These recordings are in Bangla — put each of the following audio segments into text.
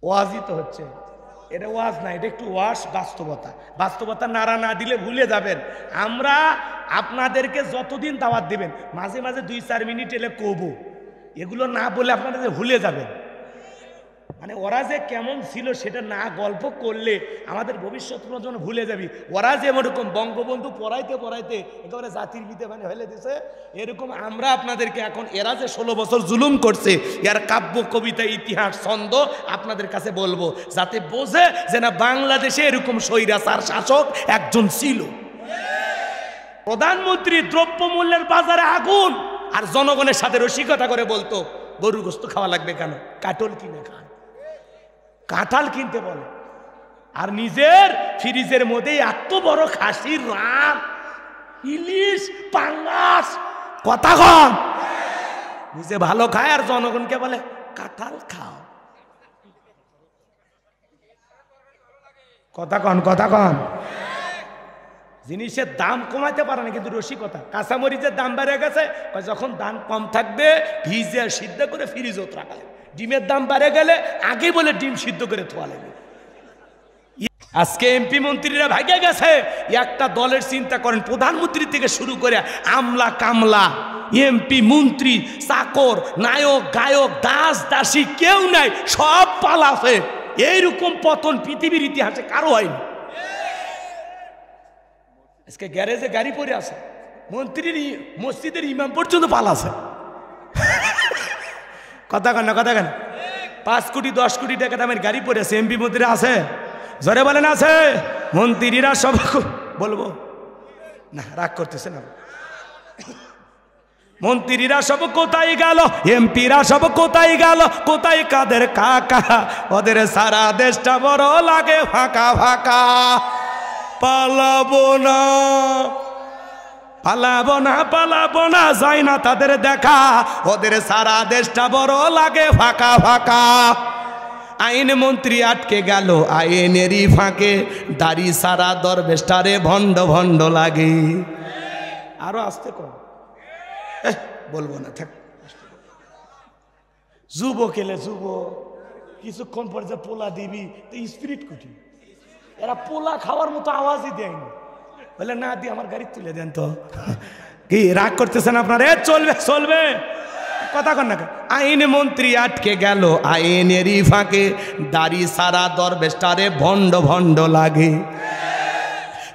ওয়াজই তো হচ্ছে, এটা ওয়াজ না, এটা একটু ওয়াজ, বাস্তবতা। বাস্তবতা নাড়া না দিলে ভুলে যাবেন। আমরা আপনাদেরকে যতদিন দাওয়াত দিবেন, মাঝে মাঝে 2-4 মিনিট এলে কবো, এগুলো না বলে আপনারা যে ভুলে যাবেন। মানে ওরা যে কেমন ছিল সেটা না গল্প করলে আমাদের ভবিষ্যৎ প্রজন্ম ভুলে যাবি। ওরা যে এরকম বঙ্গবন্ধু পড়াইতে পড়াইতে একেবারে জাতির ভিতে মানে হলে দিছে, এরকম আমরা আপনাদেরকে এখন এরা যে 16 বছর জুলুম করছে, এর কাব্য কবিতা ইতিহাস ছন্দ আপনাদের কাছে বলবো, যাতে বোঝে যে না বাংলাদেশে এরকম স্বৈরাচার শাসক একজন ছিল। প্রধানমন্ত্রী দ্রব্যমূল্যের বাজারে আগুন, আর জনগণের সাথে রসিকতা করে বলতো গরুর গোশত খাওয়া লাগবে কেন, কাটল কিনে খান, কাঁঠাল কিনতে বলে। আর নিজের ফ্রিজের মধ্যে এত বড় খাসির রান, ইলিশ, পাঙ্গাস, কথা কন, নিজে ভালো খায় আর জনগণকে বলে কাঁঠাল খাও। কথা কন, কথা কন। জিনিসের দাম কমাইতে পারে না, কিন্তু রসিকতা। কাঁচামরিচের দাম বেড়ে গেছে, যখন দাম কম থাকবে ভিজে সিদ্ধ করে ফ্রিজত রাখা লাগবে। ডিমের দাম বেড়ে গেলে আগে বলে ডিম সিদ্ধ করে থোয়া লাগবে। আজকে এমপি মন্ত্রীরা ভাগে গেছে, একটা দলের চিন্তা করেন, প্রধানমন্ত্রী থেকে শুরু করে আমলা কামলা, এমপি মন্ত্রী, চাকর, নায়ক গায়ক, দাস দাসী কেউ নাই, সব পালাছে। এইরকম পতন পৃথিবীর ইতিহাসে কারো হয়নি। আজকে গ্যারেজে গাড়ি পড়ে আছে, মন্ত্রীর মসজিদের ইমাম পর্যন্ত পালাছে। কথা কেন, কথা কেন? 5 কোটি 10 কোটি টাকা দামের গাড়ি পড়ে আছে, এমপি মন্ত্রীরা আছে, জোরে বলেন আছে? মন্ত্রীরা সব বলবো না, রাগ করতেছে না। মন্ত্রীরা সব কোথায় গেল, এমপিরা সব কোথায় গেল, কোথায় কাদের কাকা, ওদের সারা দেশটা বড় লাগে ফাঁকা ফাঁকা। পালাবো না, পালাবো না, পালাবো না, যাই না তাদের দেখা, ওদের সারা দেশটা বড় লাগে ফাঁকা ফাঁকা। আইন মন্ত্রী আটকে গেল আইনেরই ফাঁকে, দাড়ি সারা দরবেশটারে ভণ্ড ভণ্ড লাগে। আরো আসতে কম, বলবো না, থাক। যুবক এলে যুবক, কিছুক্ষণ পর যে পোলা দিবি তো স্পিরিট কুটি, এরা পোলা খাওয়ার মতো আওয়াজই দেয়নি, বলে না দিয়ে আমার গাড়ি তুলে দেন তো। কি রাগ করতেছেন আপনারা? চলবে চলবে, কথা কন না। আইন মন্ত্রী আটকে গেল আইনেরই ফাঁকে, দাড়ি সারা দরবেশটারে ভণ্ড ভণ্ড লাগে।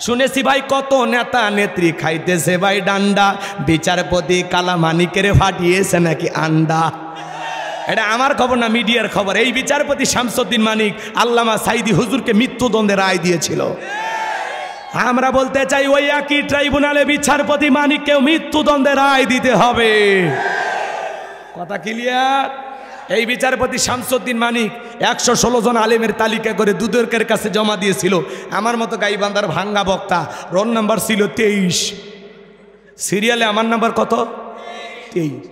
শুনেছি ভাই কত নেতা নেত্রী খাইতেছে ভাই ডান্ডা, বিচারপতি কালামানিকের ফাটিয়েছে নাকি আন্ডা। এটা আমার খবর না, মিডিয়ার খবর। এই বিচারপতি শামসুদ্দিন মানিক আল্লামা সাইদি হুজুরকে মৃত্যুদণ্ডের রায় দিয়েছিল। আমরা বলতে চাই ওই একই ট্রাইব্যুনালে বিচারপতি মানিককেও মৃত্যুদণ্ডের রায় দিতে হবে। কথা ক্লিয়ার? এই বিচারপতি শামসুদ্দিন মানিক 116 জন আলেমের তালিকা করে দুদকের কাছে জমা দিয়েছিল। আমার মতো গাইবান্ধার ভাঙ্গা বক্তা, রোল নাম্বার ছিল 23, সিরিয়ালে আমার নাম্বার কত? 23।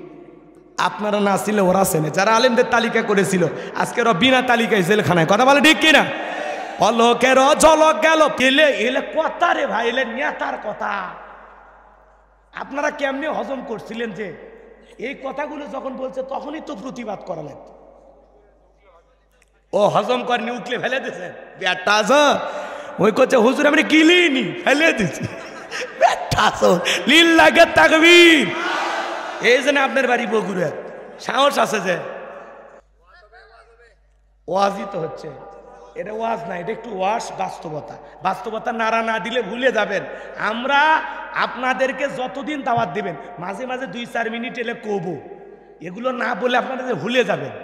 আপনারা না ছিল, ওরা চেনে, যারা আলেমদের তালিকা করেছিল। আজকে ওরা বিনা তালিকায় জেলখানায়। কথা বলে ঠিক কিনা? পলকের ঝলক গেল, এলে এলে কথা রে ভাই, এলে নেতার কথা। আপনারা কেমনি হজম করছিলেন যে এই কথাগুলো যখন বলছে তখনই তো প্রতিবাদ করা লাগতো। ও হজম করেনি, উঠলে ফেলে দিয়েছে বেটা। ওই করছে হুজুর আমি গিলিনি, ফেলে দিচ্ছি বেটা। লিল্লাহি তাকবীর। এই জন্য আপনার বাড়ি বগুড়া, সাহস আছে যে ওয়াজই তো হচ্ছে, এটা ওয়াজ না, এটা একটু ওয়াজ, বাস্তবতা। বাস্তবতা নাড়া না দিলে ভুলে যাবেন। আমরা আপনাদেরকে যতদিন দাওয়াত দিবেন, মাঝে মাঝে 2-4 মিনিট এলে কবো, এগুলো না বলে আপনারা যে ভুলে যাবেন।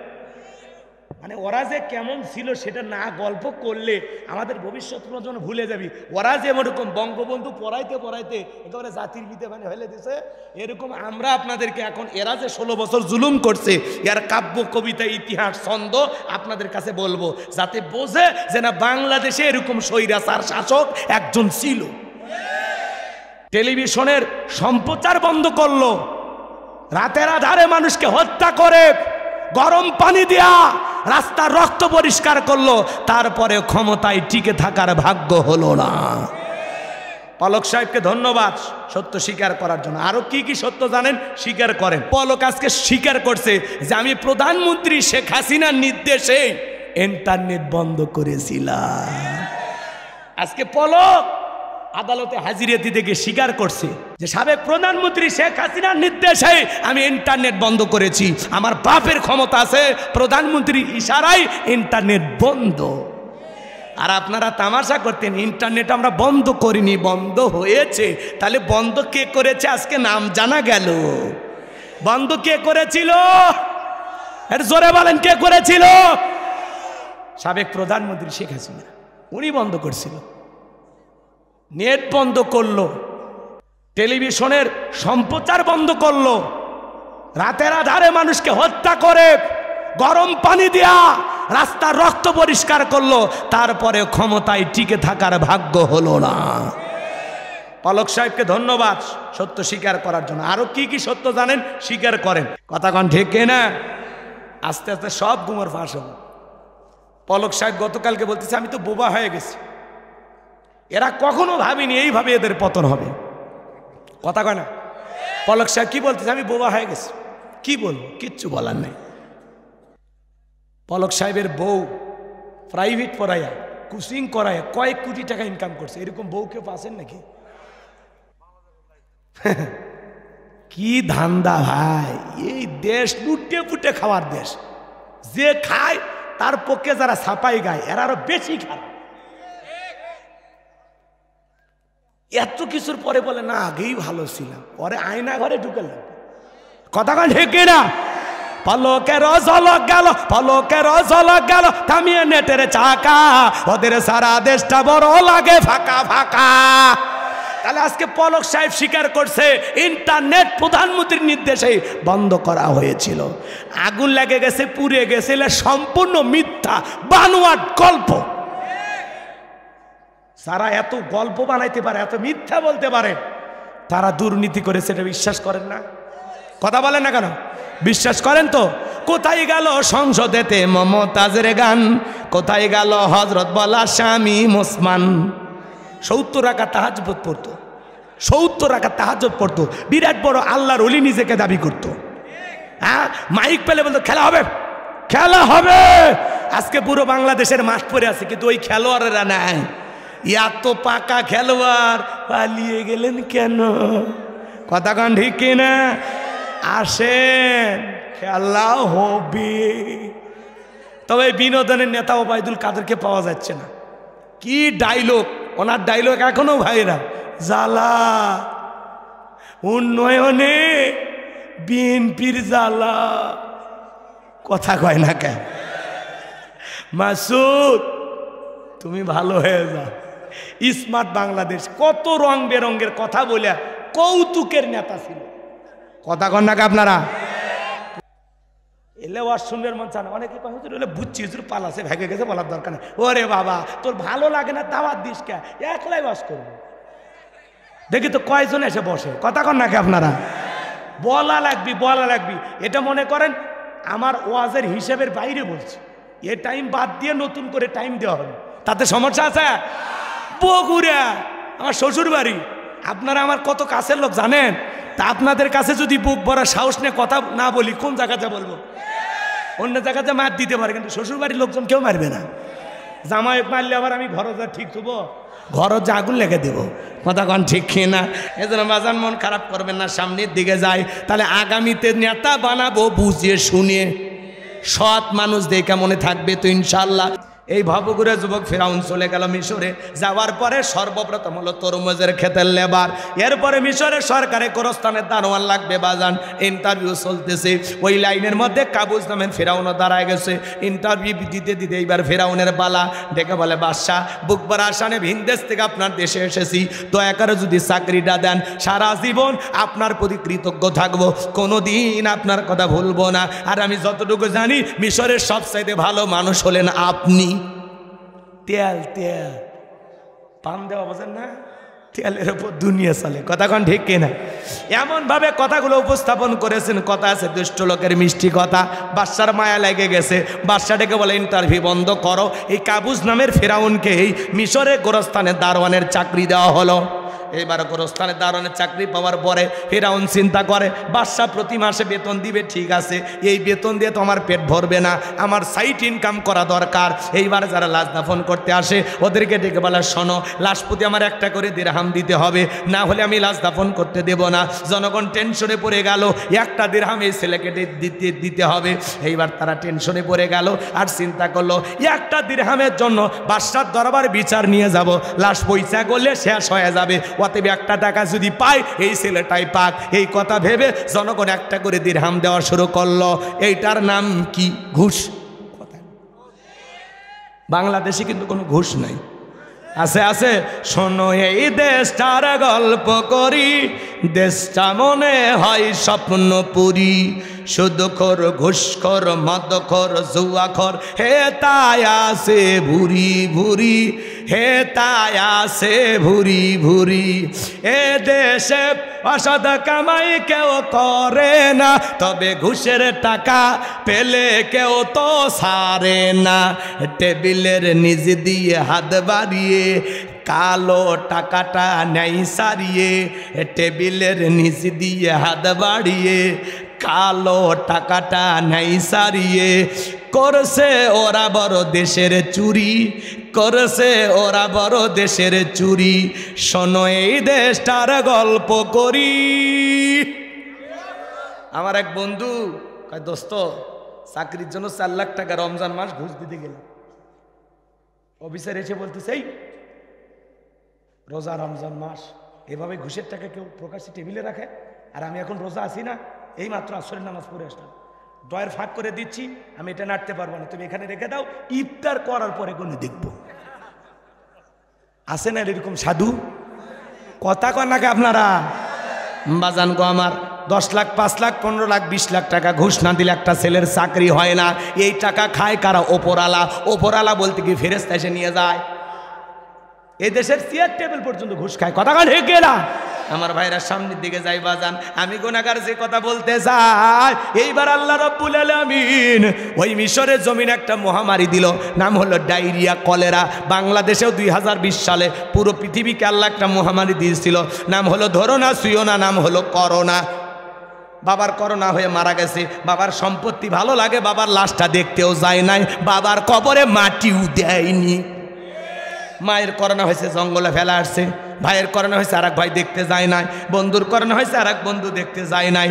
মানে ওরা যে কেমন ছিল সেটা না গল্প করলে আমাদের ভবিষ্যৎ প্রজন্ম ভুলে যাবি। ওরা যে এরকম বঙ্গবন্ধু পড়াইতে পড়াইতে একেবারে জাতির ভিতে মানে হলে দিছে, এরকম আমরা আপনাদেরকে এখন এরা যে 16 বছর জুলুম করছে, এর কাব্য কবিতা ইতিহাস ছন্দ আপনাদের কাছে বলবো, যাতে বোঝে যে না বাংলাদেশে এরকম স্বৈরাচার শাসক একজন ছিল। টেলিভিশনের সম্প্রচার বন্ধ করলো, রাতের আধারে মানুষকে হত্যা করে গরম পানি দেয়া রাস্তার রক্ত পরিষ্কার করলো, তারপরে ক্ষমতায় টিকে থাকার ভাগ্য হলো না। পলক সাহেবকে ধন্যবাদ সত্য স্বীকার করার জন্য। আরো কি কি সত্য জানেন স্বীকার করেন। পলক আজকে স্বীকার করছে যে আমি প্রধানমন্ত্রী শেখ হাসিনার নির্দেশে ইন্টারনেট বন্ধ করেছিলাম। আজকে পলক আদালতে হাজিরা দিতে গিয়ে স্বীকার করছে যে সাবেক প্রধানমন্ত্রী শেখ হাসিনার নির্দেশে আমি ইন্টারনেট বন্ধ করেছি। আমার বাপের ক্ষমতা আছে, প্রধানমন্ত্রীর ইশারায় ইন্টারনেট বন্ধ। আর আপনারা তামাশা করতেন ইন্টারনেট আমরা বন্ধ করিনি, বন্ধ হয়েছে। তাহলে বন্ধ কে করেছে আজকে নাম জানা গেল। বন্ধ কে করেছিল? এর জোরে বলেন কে করেছিল? সাবেক প্রধানমন্ত্রী শেখ হাসিনা, উনি বন্ধ করছিল। নেট বন্ধ করলো, টেলিভিশনের সম্প্রচার বন্ধ করলো, রাতের আধারে মানুষকে হত্যা করে গরম পানি দিয়া রাস্তার রক্ত পরিষ্কার করলো, তারপরে ক্ষমতায় টিকে থাকার ভাগ্য হলো না। পলক সাহেবকে ধন্যবাদ সত্য স্বীকার করার জন্য। আরো কি কি সত্য জানেন স্বীকার করেন, কথা কন ঠিক না? আস্তে আস্তে সব গুমর ফাঁস হলো। পলক সাহেব গতকালকে বলতেছে আমি তো বোবা হয়ে গেছি, এরা কখনো ভাবিনি এইভাবে এদের পতন হবে, কথা কয় না? পলক সাহেব কি বলতেছে আমি বোবা হয়ে গেছি, কি বলবো, কিচ্ছু বলার নেই। পলক সাহেবের বউ প্রাইভেট পড়াইয়া কোচিং করাইয়া কয়েক কোটি টাকা ইনকাম করছে, এরকম বউ কেউ পাচ্ছেন নাকি? কি ধান্দা ভাই, এই দেশ লুটে পুটে খাওয়ার দেশ। যে খায় তার পক্ষে যারা ছাপাই গায় এরা আরো বেশি খায়। এত কিছুর পরে বলে না আগেই ভালো ছিলাম, পরে আয়না ঘরে ঢুকে লাগবে, কথা কন ঠিক না? পলকের ঝলক গেল, পলকের ঝলক গেল থামিয়ে নেটের চাকা, ওদের সারা দেশটা বড় লাগে ফাঁকা ফাঁকা। তাহলে আজকে পলক সাহেব স্বীকার করছে ইন্টারনেট প্রধানমন্ত্রীর নির্দেশে বন্ধ করা হয়েছিল। আগুন লেগে গেছে, পুড়ে গেছে, সম্পূর্ণ মিথ্যা বানোয়াট গল্প। যারা এত গল্প বানাইতে পারে, এত মিথ্যা বলতে পারে, তারা দুর্নীতি করেছে, এটা বিশ্বাস করেন না? কথা বলেন না কেন? বিশ্বাস করেন তো? কোথায় গেল সংসদেতে মমতাজের গান, কোথায় গেল হজরত বলা স্বামী মুসমান? 70 রাকাত তাহাজ্জুদ পড়তো, 70 রাকাত তাহাজ্জুদ পড়তো, বিরাট বড় আল্লাহর ওলি নিজেকে দাবি করতো। হ্যাঁ, মাইক পেলে বলতো খেলা হবে, খেলা হবে। আজকে পুরো বাংলাদেশের মাঠ পড়ে আছে, কিন্তু ওই খেলোয়াড়েরা নাই। এত পাকা খেলোয়াড় পালিয়ে গেলেন কেন? কথা কন ঠিক কিনা? আসেন, খেলা হবে। তবে বিনোদনের নেতা ওবায়দুল কাদেরকে পাওয়া যাচ্ছে না। কি ডায়লগ, ওনার ডায়লগ এখনো ভাইরা জ্বালা, উন্নয়নে বিএনপির জ্বালা, কথা কয় না কেন? মাসুদ তুমি ভালো হয়ে যাও, স্মার্ট বাংলাদেশ, কত রং বেরঙ্গের কথা বলে কৌতুকের নেতা ছিল, কথা কন না আপনারা? এলে ওয়াজ শুনবেন মন চান, অনেকে বুঝছি হুজুর পালাছে ভেগে গেছে, বলার দরকার নেই। ওরে বাবা, তোর ভালো লাগে না দাওয়াত দিস কে, একলাই ওয়াজ করবো, দেখি তো কয়জন এসে বসে, কথা কন নাকি আপনারা? বলা লাগবি, বলা লাগবি। এটা মনে করেন আমার ওয়াজের হিসেবের বাইরে বলছি, এ টাইম বাদ দিয়ে নতুন করে টাইম দেওয়া হবে, তাতে সমস্যা আছে? বগুড়া আমার শ্বশুর বাড়ি, আপনারা আমার কত কাছের লোক জানেন। তা আপনাদের কাছে যদি বুক ভরা সাহস নিয়ে কথা না বলি, কোন জায়গাতে বলবো? অন্য জায়গাতে মার দিতে পারে, কিন্তু শ্বশুর বাড়ির লোকজন কেউ মারবে না। জামাই মারলে আবার আমি ঘর যা ঠিক দেবো, ঘর যা আগুন লেগে দেবো, কথা কন ঠিক না? এজন্য বাজান মন খারাপ করবেন না, সামনের দিকে যাই। তাহলে আগামীতে নেতা বানাবো বুঝিয়ে শুনিয়ে, সৎ মানুষ দেখে মনে থাকবে তো ইনশাল্লাহ। এই ভবঘুরে যুবক ফেরাউন চলে গেল মিশরে, যাওয়ার পরে সর্বপ্রথম হলো তরমুজের ক্ষেতের লেবার, এরপরে মিশরের সরকারে গোরস্থানের দারোয়ান লাগবে বাজান, ইন্টারভিউ চলতেছে। ওই লাইনের মধ্যে কাবুজ নামের ফেরাউনও দাঁড়ায় গেছে, ইন্টারভিউ দিতে দিতে এইবার ফেরাউনের বালা ডেকে বলে, বাদশাহ বুক ভরা আসানে ভিন দেশ থেকে আপনার দেশে এসেছি, দয়া করে যদি চাকরিটা দেন সারা জীবন আপনার প্রতি কৃতজ্ঞ থাকবো, কোনোদিন আপনার কথা ভুলবো না। আর আমি যতটুকু জানি মিশরের সবচাইতে ভালো মানুষ হলেন আপনি। তেল তেল পান দেওয়া বোঝেন না, তেলের উপর দুনিয়া চলে, কথা কন ঠিক কিনা? এমন ভাবে কথাগুলো উপস্থাপন করেছেন, কথা আছে দুষ্ট লোকের মিষ্টি কথা। বাদশার মায়া লেগে গেছে, বাদশাটাকে বলে ইন্টারভিউ বন্ধ করো। এই কাবুজ নামের ফেরাউনকে এই মিশরের গোরস্থানের দারোয়ানের চাকরি দেওয়া হলো। এইবার গোরস্থানে দারোয়ানের চাকরি পাওয়ার পরে ফিরআউন চিন্তা করে বাদশা প্রতি মাসে বেতন দিবে, ঠিক আছে, এই বেতন দিয়ে তো আমার পেট ভরবে না, আমার সাইড ইনকাম করা দরকার। এইবার যারা লাশ দাফন করতে আসে ওদেরকে ডেকে বলা, শোনো, লাশ প্রতি আমার একটা করে দিরহাম দিতে হবে, না হলে আমি লাশ দাফন করতে দেব না। জনগণ টেনশনে পড়ে গেল, একটা দিরহাম এই ছেলেকে দিতে হবে। এইবার তারা টেনশনে পড়ে গেল আর চিন্তা করলো একটা দিরহামের জন্য বাদশার দরবার বিচার নিয়ে যাব, লাশ পয়সা করলে শেষ হয়ে যাবে, অতএব একটা টাকা যদি পাই এই ছেলেটাই পাক। এই কথা ভেবে জনগণ একটা করে দিরহাম দেওয়া শুরু করলো। এইটার নাম কি? ঘুষ। বাংলাদেশে কিন্তু কোনো ঘুষ নাই। আছে আছে। শোনো এই দেশটার গল্প করি, দেশটা মনে হয় স্বপ্নপুরী, সুদখোর ঘুষখোর মদখোর জুয়াখোর হে তাই আসে ভুরি ভুরি, হে তাই আসে ভুরি ভুরি। এ দেশে অসৎ কামাই কেউ করে না, তবে ঘুষের টাকা পেলে কেউ তো সারে না। টেবিলের নিচ দিয়ে হাত বাড়িয়ে কালো টাকাটা নেই সারিয়ে, টেবিলের নিচ দিয়ে হাত বাড়িয়ে কালো টাকাটা নেই সারিয়ে। করছে ওরা বড় দেশের চুরি, করছে ওরা বড় দেশের চুরি। শোনো এই দেশটার গল্প করি। আমার এক বন্ধু কয়, দোস্ত চাকরির জন্য 4 লাখ টাকা রমজান মাস ঘুষ দিতে গেলাম। অফিসার এসে বলতেছে, এই রোজা রমজান মাস এভাবে ঘুষের টাকা কেউ প্রকাশ্যে টেবিলে রাখে? আর আমি এখন রোজা আছি না, এই মাত্র আসরের নামাজ পড়ে আসলাম, ডয়ের ফাঁক করে দিচ্ছি, আমি এটা নাড়তে পারবো না, তুমি এখানে রেখে দাও, ইফতার করার পরে কোনো দেখবো। আসে না এরকম সাধু? কথা কন নাকি আপনারা? বাজান গো আমার, 10 লাখ 5 লাখ 15 লাখ 20 লাখ টাকা ঘুষ না দিলে একটা ছেলের চাকরি হয় না। এই টাকা খায় কারা? ওপরালা। ওপরালা বলতে কি ফেরেশতা এসে নিয়ে যায়? এই দেশের চেয়ার টেবিল পর্যন্ত ঘুষ খায়। কথা কান হে গেলা আমার ভাইরা, সামনের দিকে যাই বাজান। আমি গুনাহগার যে কথা বলতে চাই, এইবার আল্লাহ রাব্বুল আলামিন ওই মিশরের জমিন একটা মহামারী দিল, নাম হলো ডায়রিয়া, কলেরা। বাংলাদেশেও 2020 সালে পুরো পৃথিবীকে আল্লাহ একটা মহামারী দিয়েছিল, নাম হলো ধরো না ছুঁয়ো না, নাম হলো করোনা। বাবার করোনা হয়ে মারা গেছে, বাবার সম্পত্তি ভালো লাগে, বাবার লাশটা দেখতেও যায় নাই, বাবার কবরে মাটিও দেয়নি। মায়ের করোনা হয়েছে, জঙ্গলে ফেলা আসছে, ভাইয়ের করোনা হয়েছে, আর এক ভাই দেখতে যায় নাই, বন্ধুর করোনা হয়েছে, আর এক বন্ধু দেখতে যায় নাই,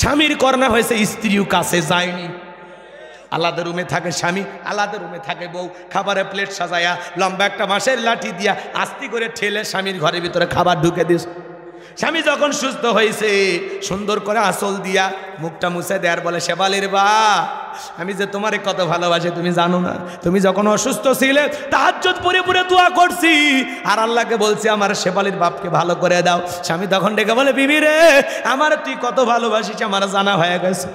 স্বামীর করোনা হয়েছে, স্ত্রীও কাছে যায়নি। আলাদা রুমে থাকে স্বামী, আলাদা রুমে থাকে বউ, খাবারের প্লেট সাজায়া লম্বা একটা বাঁশের লাঠি দিয়া আস্তি করে ঠেলে স্বামীর ঘরের ভিতরে খাবার ঢুকে দিস। স্বামী যখন সুস্থ হয়েছে, সুন্দর করে আঁচল দিয়া মুখটা মুছে দেয়ার বলে, শেফালির বা, আমি যে তোমারে কত ভালোবাসি তুমি জানো না? তুমি যখন অসুস্থ ছিলে তাহাজ্জুদ পড়ে পড়ে দোয়া করছি, আর আল্লাহকে বলছি আমার শেফালির বাপকে ভালো করে দাও। স্বামী তখন ডেকে বলে, বিবি রে, আমার তুই কত ভালোবাসিস আমার জানা হয়ে গেছে।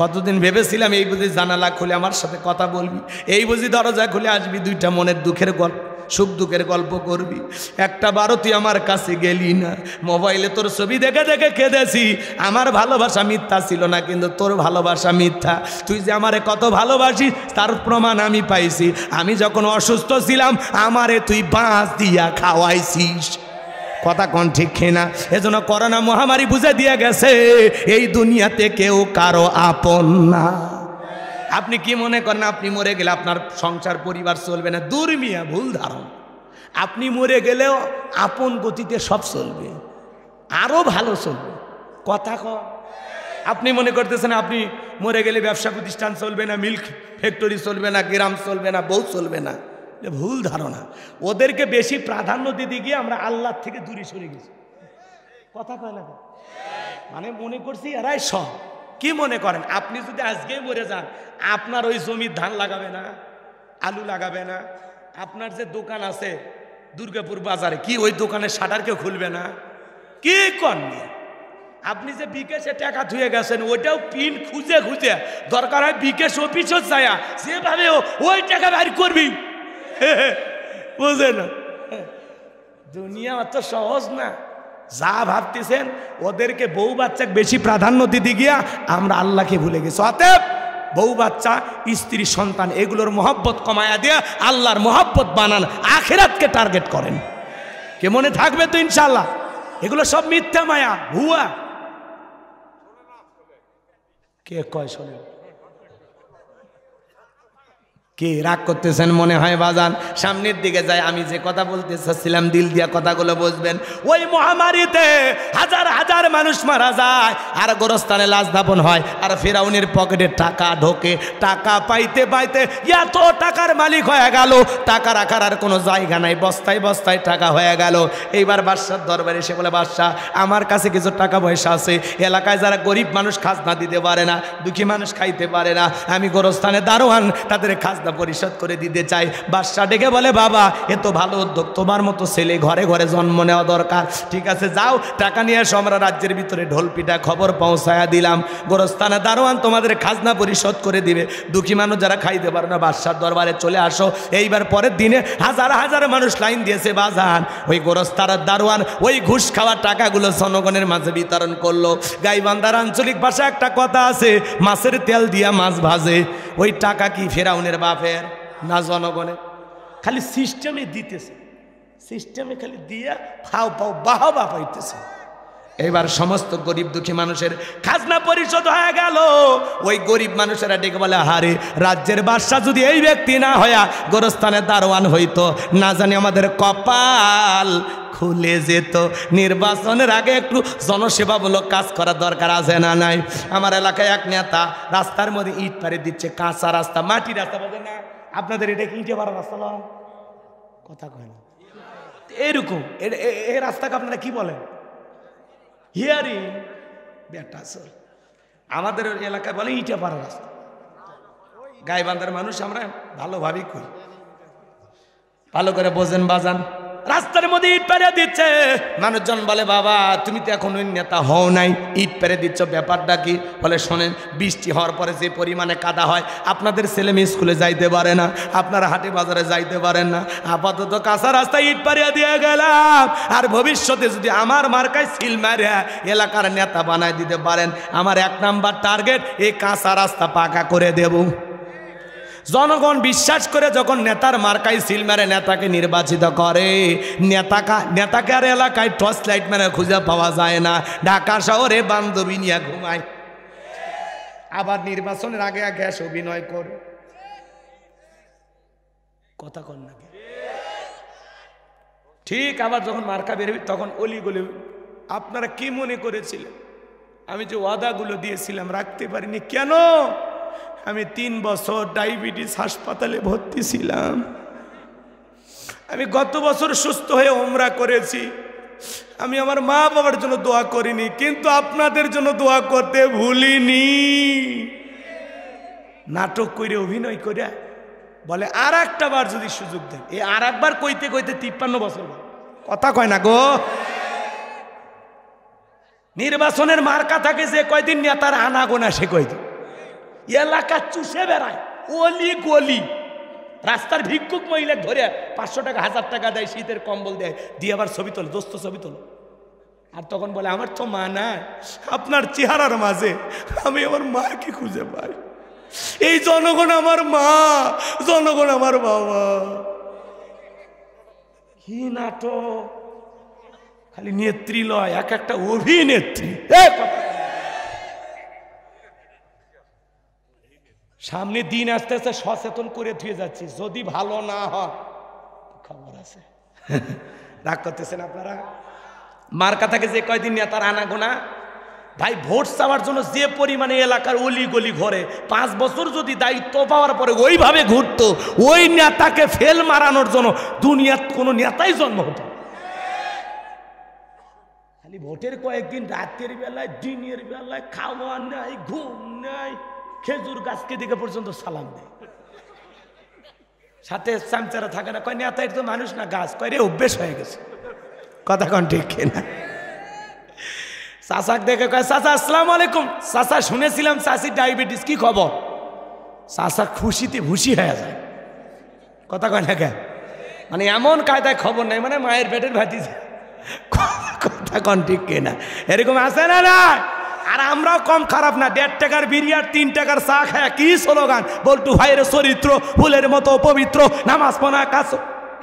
কতদিন ভেবেছিলাম এই বুঝি জানালা খুলে আমার সাথে কথা বলবি, এই বুঝি দরজা খুলে আসবি, দুইটা মনের দুঃখের গল্প, সুখ দুঃখের গল্প করবি, একটা বারো তুই আমার কাছে গেলি না। মোবাইলে তোর ছবি দেখে দেখে কেঁদেছি। আমার ভালোবাসা মিথ্যা ছিল না, কিন্তু তোর ভালোবাসা মিথ্যা। তুই যে আমারে কত ভালোবাসিস তার প্রমাণ আমি পাইছি। আমি যখন অসুস্থ ছিলাম আমারে তুই বাঁশ দিয়া খাওয়াইছিস। কথা কোন ঠিক না? এজন্য করোনা মহামারী বুঝে দিয়ে গেছে, এই দুনিয়াতে কেউ কারো আপন না। আপনি কি মনে করেন আপনি মরে গেলে আপনার সংসার পরিবার চলবে না? দূর মিয়া, ভুল ধারণা। আপনি মরে গেলেও আপন গতিতে সব চলবে, আরো ভালো চলবে। কথা ক আপনি মনে করতেছেন আপনি মরে গেলে ব্যবসা প্রতিষ্ঠান চলবে না, মিল্ক ফ্যাক্টরি চলবে না, গ্রাম চলবে না, বউ চলবে না। ভুল ধারণা। ওদেরকে বেশি প্রাধান্য দিতে গিয়ে আমরা আল্লাহ থেকে দূরে সরে গেছি। কথা কয় না? মানে মনে করছি এরাই সব। কি মনে করেন আপনি যদি আজকেই মরে যান, আপনার ওই জমির ধান লাগাবে না, আলু লাগাবে না? আপনার যে দোকান আছে দুর্গাপুর বাজারে, কি ওই দোকানের শাটার কেউ খুলবে না? কি করবে? আপনি যে বিকেশে টাকা ধুয়ে গেছেন, ওইটাও পিন খুঁজে খুঁজে দরকার হয় বিকেশ অফিসও যায়, যেভাবে ওই টাকা বাইর করবি। বুঝে না, দুনিয়া অত সহজ না। যা ভাবতেছেন ওদেরকে বউ বাচ্চাকে বেশি প্রাধান্য দিতে গিয়া আমরা আল্লাহকে ভুলে গেছি। অতএব বউ বাচ্চা, স্ত্রী, সন্তান এগুলোর মহব্বত কমায়া দিয়া আল্লাহর মহব্বত বানান, আখিরাতকে টার্গেট করেন। কে মনে থাকবে তো ইনশাল্লাহ? এগুলো সব মিথ্যা মায়া, ভুয়া। কে কয় শোনে? কি রাগ করতেছেন মনে হয় বাজান? সামনের দিকে যায়, আমি যে কথা বলতে চাচ্ছিলাম দিল দিয়া কথাগুলো বুঝবেন। ওই মহামারীতে হাজার হাজার মানুষ মারা যায়, আর গোরস্থানে লাশ দাফন হয়, আর ফিরাউনের পকেটে টাকা ঢোকে। টাকা পাইতে পাইতে এত টাকার মালিক হয়ে গেল, টাকা রাখার আর কোনো জায়গা নাই, বস্তায় বস্তায় টাকা হয়ে গেল। এইবার বাদশার দরবারে এসে বলে, বাদশাহ আমার কাছে কিছু টাকা পয়সা আছে, এলাকায় যারা গরিব মানুষ খাজনা দিতে পারে না, দুঃখী মানুষ খাইতে পারে না, আমি গোরস্থানে দারোয়ান, তাদের খাজনা পরিশোধ করে দিতে চাই। বাদশা ডেকে বলে, বাবা এ তো ভালো উদ্যোগ, তোমার মতো ছেলে ঘরে ঘরে জন্ম নেওয়া দরকার। ঠিক আছে যাও, টাকা নিয়ে এসো, আমরা রাজ্যের ভিতরে ঢোলপিটা খবর পৌঁছায়া দিলাম, গোরস্থানে দারোয়ান তোমাদের খাজনা পরিশোধ করে দিবে, দুঃখী মানুষ যারা খাইতে পারে না বাদশার দরবারে চলে আসো। এইবার পরের দিনে হাজার হাজার মানুষ লাইন দিয়েছে বাজান, ওই গোরস্থানের দারোয়ান ওই ঘুষ খাওয়ার টাকাগুলো জনগণের মাঝে বিতরণ করলো। গাইবান্ধার আঞ্চলিক ভাষা একটা কথা আছে, মাছের তেল দিয়া মাছ ভাজে। ওই টাকা কি ফেরাউনের বাপের না জনগণের? খালি সিস্টেমে দিতেছে, সিস্টেমে খালি দিয়া ফাও ফাও বাহবা পাইতেছে। এবার সমস্ত গরিব দুঃখী মানুষের খাজনা পরিশোধ হয়ে গেল। ওই গরিব মানুষেরা ডেকে বলে, হারে রাজ্যের বাদশা যদি এই ব্যক্তি না হইয়া গোরস্থানের দারোয়ান হইতো, না জানি আমাদের কপাল খুলে যেত। নির্বাচনের আগে একটু জনসেবামূলক কাজ করার দরকার আছে না নাই? আমার এলাকায় এক নেতা রাস্তার মধ্যে ইট পাড়ে দিচ্ছে, কাঁচা রাস্তা, মাটি রাস্তা, বলে না আপনাদের এটা ইটে পাড়া রাস্তা না, কথা কয় না এরকম। এই রাস্তাকে আপনারা কি বলেন? হিয়ারিং বেটা সর, আমাদের এলাকায় বলে ইটে পাড়া রাস্তা। গাইবান্ধার মানুষ আমরা ভালোভাবেই কই, ভালো করে বোঝেন বাজান। রাস্তার মধ্যে ইট পেরে দিচ্ছে, মানুষজন বলে, বাবা তুমি তো এখন ওই নেতা হও নাই, ইট পেরে দিচ্ছ, ব্যাপারটা কি? বলে শোনেন, বৃষ্টি হওয়ার পরে যে পরিমাণে কাদা হয়, আপনাদের ছেলে মেয়ে স্কুলে যাইতে পারে না, আপনারা হাটে বাজারে যাইতে পারেন না, আপাতত কাঁচা রাস্তায় ইট পারিয়া দিয়ে গেলাম। আর ভবিষ্যতে যদি আমার মার্কায় সিল মারিয়া এলাকার নেতা বানায় দিতে পারেন, আমার 1 নাম্বার টার্গেট এই কাঁচা রাস্তা পাকা করে দেব। জনগণ বিশ্বাস করে যখন নেতার মার্কায় সিল মারে, নেতাকে নির্বাচিত করে, নেতাকে আর এলাকায় টর্চ লাইট মানে খুঁজে পাওয়া যায় না, ঢাকা শহরে বান্ধবী নিয়ে ঘুমায়, আবার নির্বাচনের আগে গ্যাস অভিনয় করে। কথা কন না ঠিক? আবার যখন মার্কা বেরোবি তখন অলিগলি। আপনারা কি মনে করেছিলেন আমি যে ওয়াদাগুলো দিয়েছিলাম রাখতে পারিনি? কেন? আমি 3 বছর ডায়াবেটিস হাসপাতালে ভর্তি ছিলাম। আমি গত বছর সুস্থ হয়ে ওমরা করেছি। আমি আমার মা বাবার জন্য দোয়া করিনি, কিন্তু আপনাদের জন্য দোয়া করতে ভুলিনি। নাটক করে অভিনয় করে বলে আর একটা বার যদি সুযোগ দেন, এই আর একবার কইতে কইতে 53 বছর। কথা কয় না গো। নির্বাচনের মার্কা থাকে যে কয়দিন নেতার আনাগোনা সে কয়দিন এলাকা চুষে বেড়ায়, অলি গলি রাস্তার ভিক্ষুক মহিলা ধরে 500 টাকা 1000 টাকা দেয়, শীতের কম্বল দেয়, দিয়ে আবার ছবি তোলে, দোস্ত ছবি তোলো। আর তখন বলে আমার তো মা নাই, আপনার চেহারার মাঝে আমি আমার মাকে খুঁজে পাই। এই জনগণ আমার মা, জনগণ আমার বাবা। কি নাটক! খালি নেত্রী লয়, এক একটা অভিনেত্রী। সামনে দিন আস্তে আস্তে সচেতন করে ধুয়ে যাচ্ছি, যদি ভালো না হয় খবর আছে। রাগ করতেছেন আপনারা? মার্কা থাকে যে কয়দিন নেতার আনাগোনা। ভাই ভোট চাওয়ার জন্য যে পরিমাণে এলাকার অলি গলি ঘরে 5 বছর যদি দায়িত্ব পাওয়ার পরে ওইভাবে ঘুরতো, ওই নেতাকে ফেল মারানোর জন্য দুনিয়ার কোনো নেতাই জন্ম হতো। খালি ভোটের কয়েকদিন রাতের বেলায় দিনের বেলায় খাওয়া নাই, ঘুম নাই, খেজুর গাছকে দিকে পর্যন্ত সালাম দেয়, সাথে চামচারা থাকে না, কয় নেতা তো মানুষ না গাছ, কয় রে অভ্যেস হয়ে গেছে। কথা কন ঠিক কিনা? চাচাক দেখে কয় চাচা আসসালামু আলাইকুম। চাচা শুনেছিলাম চাচির ডায়াবেটিস, কি খবর? চাচা খুশিতে ভুসি হয়ে যায়। কথা কয় না কেন? মানে এমন কায়দায় খবর নাই, মানে মায়ের পেটের ভাতিজা। কথা কন ঠিক কিনা? এরকম আছে না? না। আর আমরাও কম খারাপ না, 1.5 টাকার বিড়ি আর 3 টাকার চা খায় কি স্লোগান, বল্টু ভাইয়ের চরিত্র ফুলের মতো পবিত্র, নামাজ পড়া কাজ।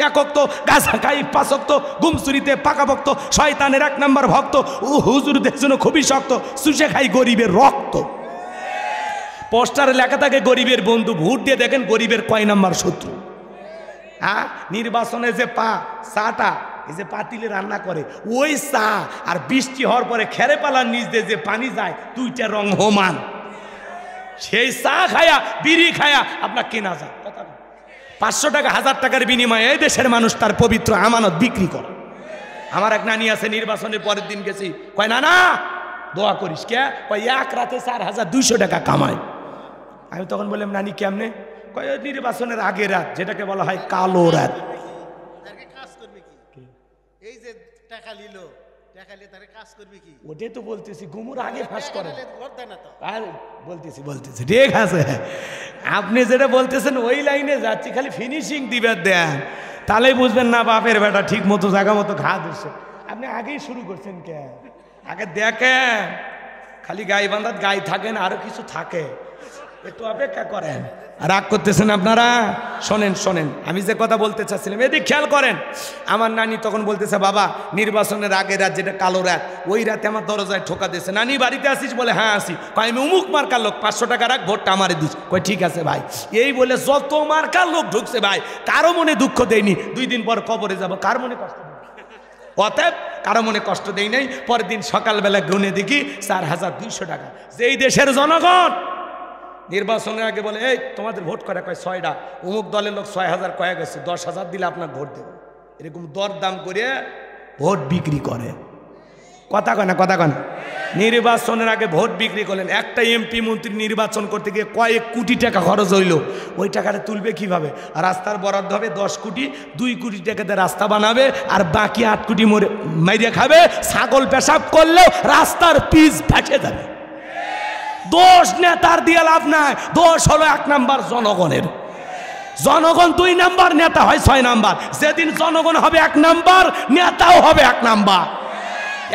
একক তো, গাছা খাই পাচক তো, গুমসুরিতে পাকা ভক্ত, শয়তানের 1 নম্বর ভক্ত, ও হুজুরদের জন্য খুবই শক্ত, চুষে খাই গরিবের রক্ত। পোস্টারে লেখা থাকে গরিবের বন্ধু, ভোট দিয়ে দেখেন গরিবের কয় নম্বর শত্রু। হ্যাঁ, নির্বাচনে যে চাটা এই যে পাতিলে রান্না করে ওই চা আর বৃষ্টি হওয়ার পরে খেরে পালার নিচ দিয়ে যে পানি যায়, 2টা রং সমান। সেই চা খায়া বিড়ি খায়া আপনার কেনা যায় 500 টাকা 1000 টাকার বিনিময়ে এই দেশের মানুষ তার পবিত্র আমানত বিক্রি করে। আমার এক নানি আছে, নির্বাচনের পরের দিন গেছি, কয় না দোয়া করিস কে, কয় 1 রাতে 4200 টাকা কামায়। আমি তখন বললাম নানি কেমনে, কয় নির্বাচনের আগে রাত, যেটাকে বলা হয় কালো রাত। এই যে টাকা নিল, টাকা নিয়ে তারে কাজ করবে কি? ওটাই তো বলতেছি, গুমুর আগে ফাঁস করে। আর বলতেছি ঠিক আছে, আপনি যেটা বলতেছেন ওই লাইনে যাচ্ছি, খালি ফিনিশিং দিবে দেন, তাহলেই বুঝবেন না বাপের বেটা ঠিক মতো জায়গা মতো ঘা দিচ্ছে। আপনি আগেই শুরু করছেন কে? আগে দেখেন, খালি গাই বান্ধাত গাই থাকেন, আরো কিছু থাকে, একটু অপেক্ষা করেন। রাগ করতেছেন আপনারা? শোনেন শোনেন, আমি যে কথা বলতে চাচ্ছিলাম এদিকে খেয়াল করেন। আমার নানি তখন বলতেছে, বাবা নির্বাচনের আগের রাত যেটা কালো রাত, ওই রাতে আমার দরজায় ঠোকা দিয়েছে। নানি বাড়িতে আসিস? বলে হ্যাঁ আসি। কয় আমি অমুক মার্কার লোক, 500 টাকা রাখ, ভোটটা আমারে দিস। কয় ঠিক আছে ভাই। এই বলে যত মার্কার লোক ঢুকছে ভাই, কারো মনে দুঃখ দেয়নি। 2 দিন পর কবরে যাব, কার মনে কষ্ট দেয়? অতএব কারো মনে কষ্ট দেই নাই। পরের দিন সকালবেলা গুনে দেখি 4200 টাকা। যেই দেশের জনগণ নির্বাচনের আগে বলে, এই তোমাদের ভোট করা, কয় 6টা, অমুক দলের লোক 6000 কয়ে গেছে, 10,000 দিলে আপনার ভোট দেব, এরকম দরদাম করে ভোট বিক্রি করে। কথা কয় না? কথা কয় না? নির্বাচনের আগে ভোট বিক্রি করলেন। একটা এমপি মন্ত্রী নির্বাচন করতে গিয়ে কয়েক কোটি টাকা খরচ হইল, ওই টাকাটা তুলবে কিভাবে? রাস্তার বরাদ্দ হবে 10 কোটি, 2 কোটি টাকাতে রাস্তা বানাবে, আর বাকি 8 কোটি মাইরে খাবে। ছাগল পেশাব করলেও রাস্তার পিচ ভেসে যাবে। দোষ নেতার দিয়ে লাভ নাই, দোষ হলো 1 নাম্বার জনগণের। জনগণ 2 নাম্বার, নেতা হয় 6 নাম্বার। যেদিন জনগণ হবে 1 নাম্বার, নেতাও হবে 1 নাম্বার।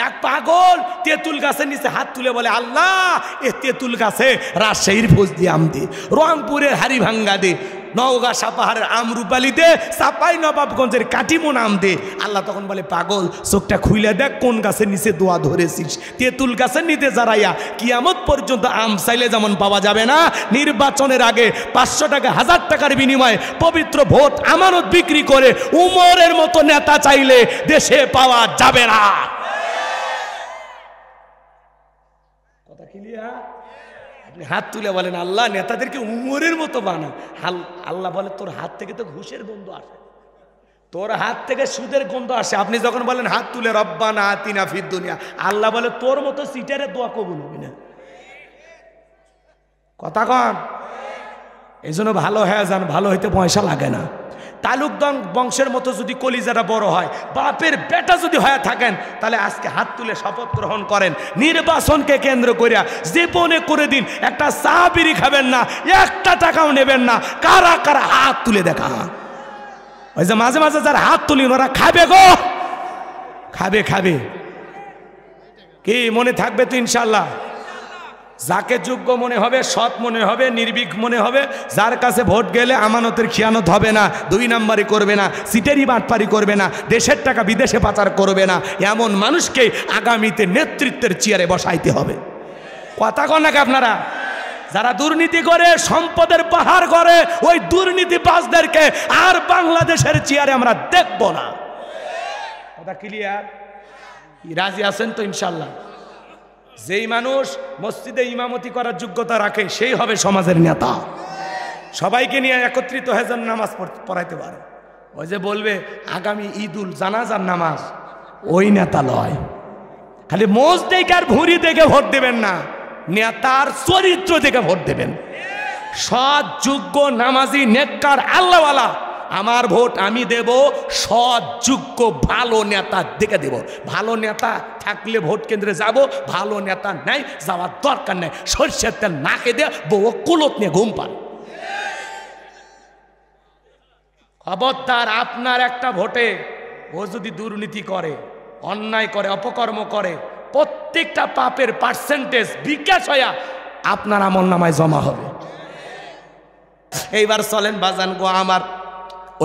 এক পাগল তেঁতুল গাছের নিচে হাত তুলে বলে, আল্লাহ এ তেঁতুল গাছে রাজশাহীর ফজলি আম দে, রংপুরের হাড়িভাঙ্গা দে, নওগাঁ সাপাহারের আমরুপালি দে, চাপাই নবাবগঞ্জের কাটিমন আম দে। আল্লাহ তখন বলে, পাগল চোখটা খুইলে দেখ কোন গাছের নিচে দোয়া ধরেছিস। তেঁতুল গাছের নিচে যারাইয়া কিয়ামত পর্যন্ত আম চাইলে যেমন পাওয়া যাবে না, নির্বাচনের আগে 500 টাকা 1000 টাকার বিনিময়ে পবিত্র ভোট আমানত বিক্রি করে উমরের মতো নেতা চাইলে দেশে পাওয়া যাবে না। কথা ক্লিয়ার? আপনি হাত তুলে বলেন, আল্লাহ নেতাদেরকে উমরের মতো বানা। আল্লাহ বলে, তোর হাত থেকে তো ঘুষের গন্ধ আসে, তোর হাত থেকে সুদের গন্ধ আসে। আপনি যখন বলেন হাত তুলে রব্বানা আতিনা ফিদ দুনিয়া, আল্লাহ বলে তোর মতো সিটারে দোয়া কবুল হবে না। কথা কন? এই জন্য ভালো হয়ে যান, ভালো হইতে পয়সা লাগে না। তালুকদার বংশের মতো যদি কলিজাটা বড় হয়, বাপের বেটা যদি হয়ে থাকেন, তাহলে আজকে হাত তুলে শপথ গ্রহণ করেন, নির্বাচনকে কেন্দ্র করিয়া জীবনে করে দিন একটা চা বিড়ি খাবেন না, 1 টাকাও নেবেন না। কারা কারা হাত তুলে দেখা? ওই যে মাঝে মাঝে যারা হাত তুলি ওরা খাবে গো, খাবে খাবে। কি মনে থাকবে তো ইনশাল্লাহ? যাকে যোগ্য মনে হবে, সৎ মনে হবে, নির্ভীক মনে হবে, যার কাছে ভোট গেলে আমানতের খিয়ানত হবে না, 2 নাম্বারি করবে না, সিটেরই বাটপারি করবে না, দেশের টাকা বিদেশে পাচার করবে না, এমন মানুষকে আগামীতে নেতৃত্বের চেয়ারে বসাইতে হবে। কথা কন নাকি আপনারা? যারা দুর্নীতি করে, সম্পদের পাহাড় করে, ওই দুর্নীতিবাজদেরকে আর বাংলাদেশের চেয়ারে আমরা দেখব না। কথা ক্লিয়ার? রাজি আছেন তো ইনশাল্লাহ? যেই মানুষ মসজিদে ইমামতি করার যোগ্যতা রাখে, সেই হবে সমাজের নেতা। সবাইকে নিয়ে একত্রিত হয়ে যান, নামাজ পড়াইতে পারে। ওই যে বলবে আগামী ঈদুল জানাজার নামাজ, ওই নেতা লয়। খালি মোজ দেখে আর ভুঁড়ি দেখে ভোট দেবেন না, নেতার চরিত্র দেখে ভোট দেবেন। সৎ, যোগ্য, নামাজি, নেককার, আল্লাহওয়ালা, আমার ভোট আমি দেব সৎ, যোগ্য, ভালো নেতা দেখে দেব। ভালো নেতা থাকলে ভোট কেন্দ্রে যাব, ভালো নেতা নাই, যাওয়ার দরকার নেই। সরষের তেল নাকে দিয়ে বউ কুলত নিয়ে ঘুম পান। খবরদার, আপনার একটা ভোটে ও যদি দুর্নীতি করে, অন্যায় করে, অপকর্ম করে, প্রত্যেকটা পাপের পার্সেন্টেজ বিকাশ হইয়া আপনার আমল নামায় জমা হবে। এইবার চলেন বাজান গো আমার,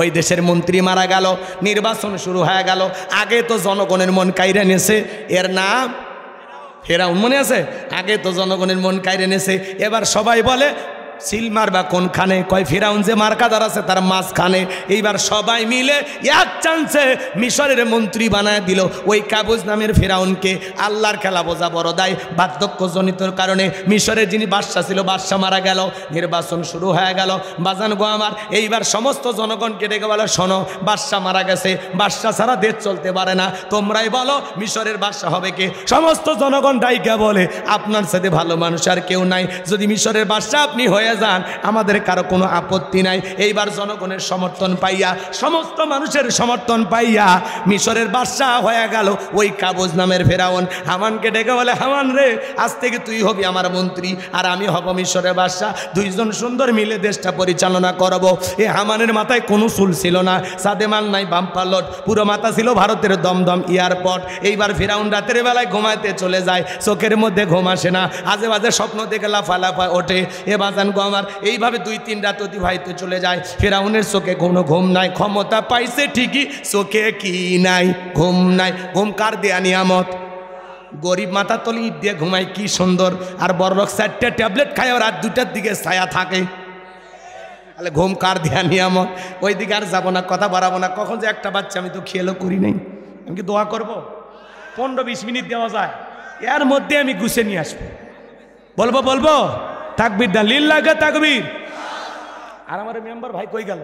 ওই দেশের মন্ত্রী মারা গেল, নির্বাচন শুরু হয়ে গেল। আগে তো জনগণের মন কাইরা নেছে, এর নাম ফেরাউন, মনে আছে? আগে তো জনগণের মন কাইরে নেছে। এবার সবাই বলে সিল মারবা কোনখানে? কয় ফেরাউন যে মার্কাদার আছে তার মাঝখানে। এইবার সবাই মিলে এক চান্সে মিশরের মন্ত্রী বানায় দিল ওই কাবুজ নামের ফেরাউনকে। আল্লাহর খেলা বোঝা বড় দায়। বার্ধক্যজনিতর কারণে মিশরের যিনি বাদশা ছিল, বাদশা মারা গেল, নির্বাচন শুরু হয়ে গেল। বাজান গো আমার, এইবার সমস্ত জনগণকে ডেকে বলে শোনো, বাদশা মারা গেছে, বাদশা ছাড়া দেশ চলতে পারে না, তোমরাই বলো মিশরের বাদশা হবে কে? সমস্ত জনগণ ডাইকা বলে আপনার সাথে ভালো মানুষ আর কেউ নাই, যদি মিশরের বাদশা আপনি হয়ে যান আমাদের কারো কোনো আপত্তি নাই। এইবার জনগণের সমর্থন পাইয়া, সমস্ত মানুষের সমর্থন পাইয়া মিশরের বাদশা হয়ে গেল ওই কাবুজ নামের ফেরাউন। হামানকে ডেকে বলে হামান রে, আজ থেকে তুই হবি আমার মন্ত্রী আর আমি হব মিশরের বাদশা, দুইজন সুন্দর মিলে দেশটা পরিচালনা করব। এ হামানের মাথায় কোনো চুল ছিল না, সাদেমাল নাই বাম্পার লোড, পুরো মাথা ছিল ভারতের দমদম এয়ারপোর্ট। এইবার ফেরাউন রাতের বেলায় ঘুমাইতে চলে যায়, চোখের মধ্যে ঘুম আসে না, আজে বাজে স্বপ্ন দেখে লাফালাফায় ওঠে। এ বাজান গো আমার, এইভাবে 2-3 রাত অতিবাহিত চলে যায়। ফেরাউনের চোখে কোনো ঘুম নাই, ক্ষমতা পাইছে ঠিকই, চোখে কি নাই? ঘুম নাই। ঘুম কার দেয়া নিয়ামত? গরিব মাথা তলি ইট দিয়ে ঘুমায়, কি সুন্দর। আর বড়লোক 4টা ট্যাবলেট খায়, রাত 2টার দিকে ছায়া থাকে। তাহলে ঘুম কার দেয়া নিয়ামত? ওই দিকে আর যাবো না, কথা বাড়াবো না। কখন যে একটা বাচ্চা, আমি তো খেয়ালও করি নাই। আমি কি দোয়া করবো? 15-20 মিনিট দেওয়া যায়, এর মধ্যে আমি গুছিয়ে নিয়ে আসবো। বলবো তাকবীর দা লিল্লাহ তাকবীর। আর আমার মেম্বার ভাই কই গেল?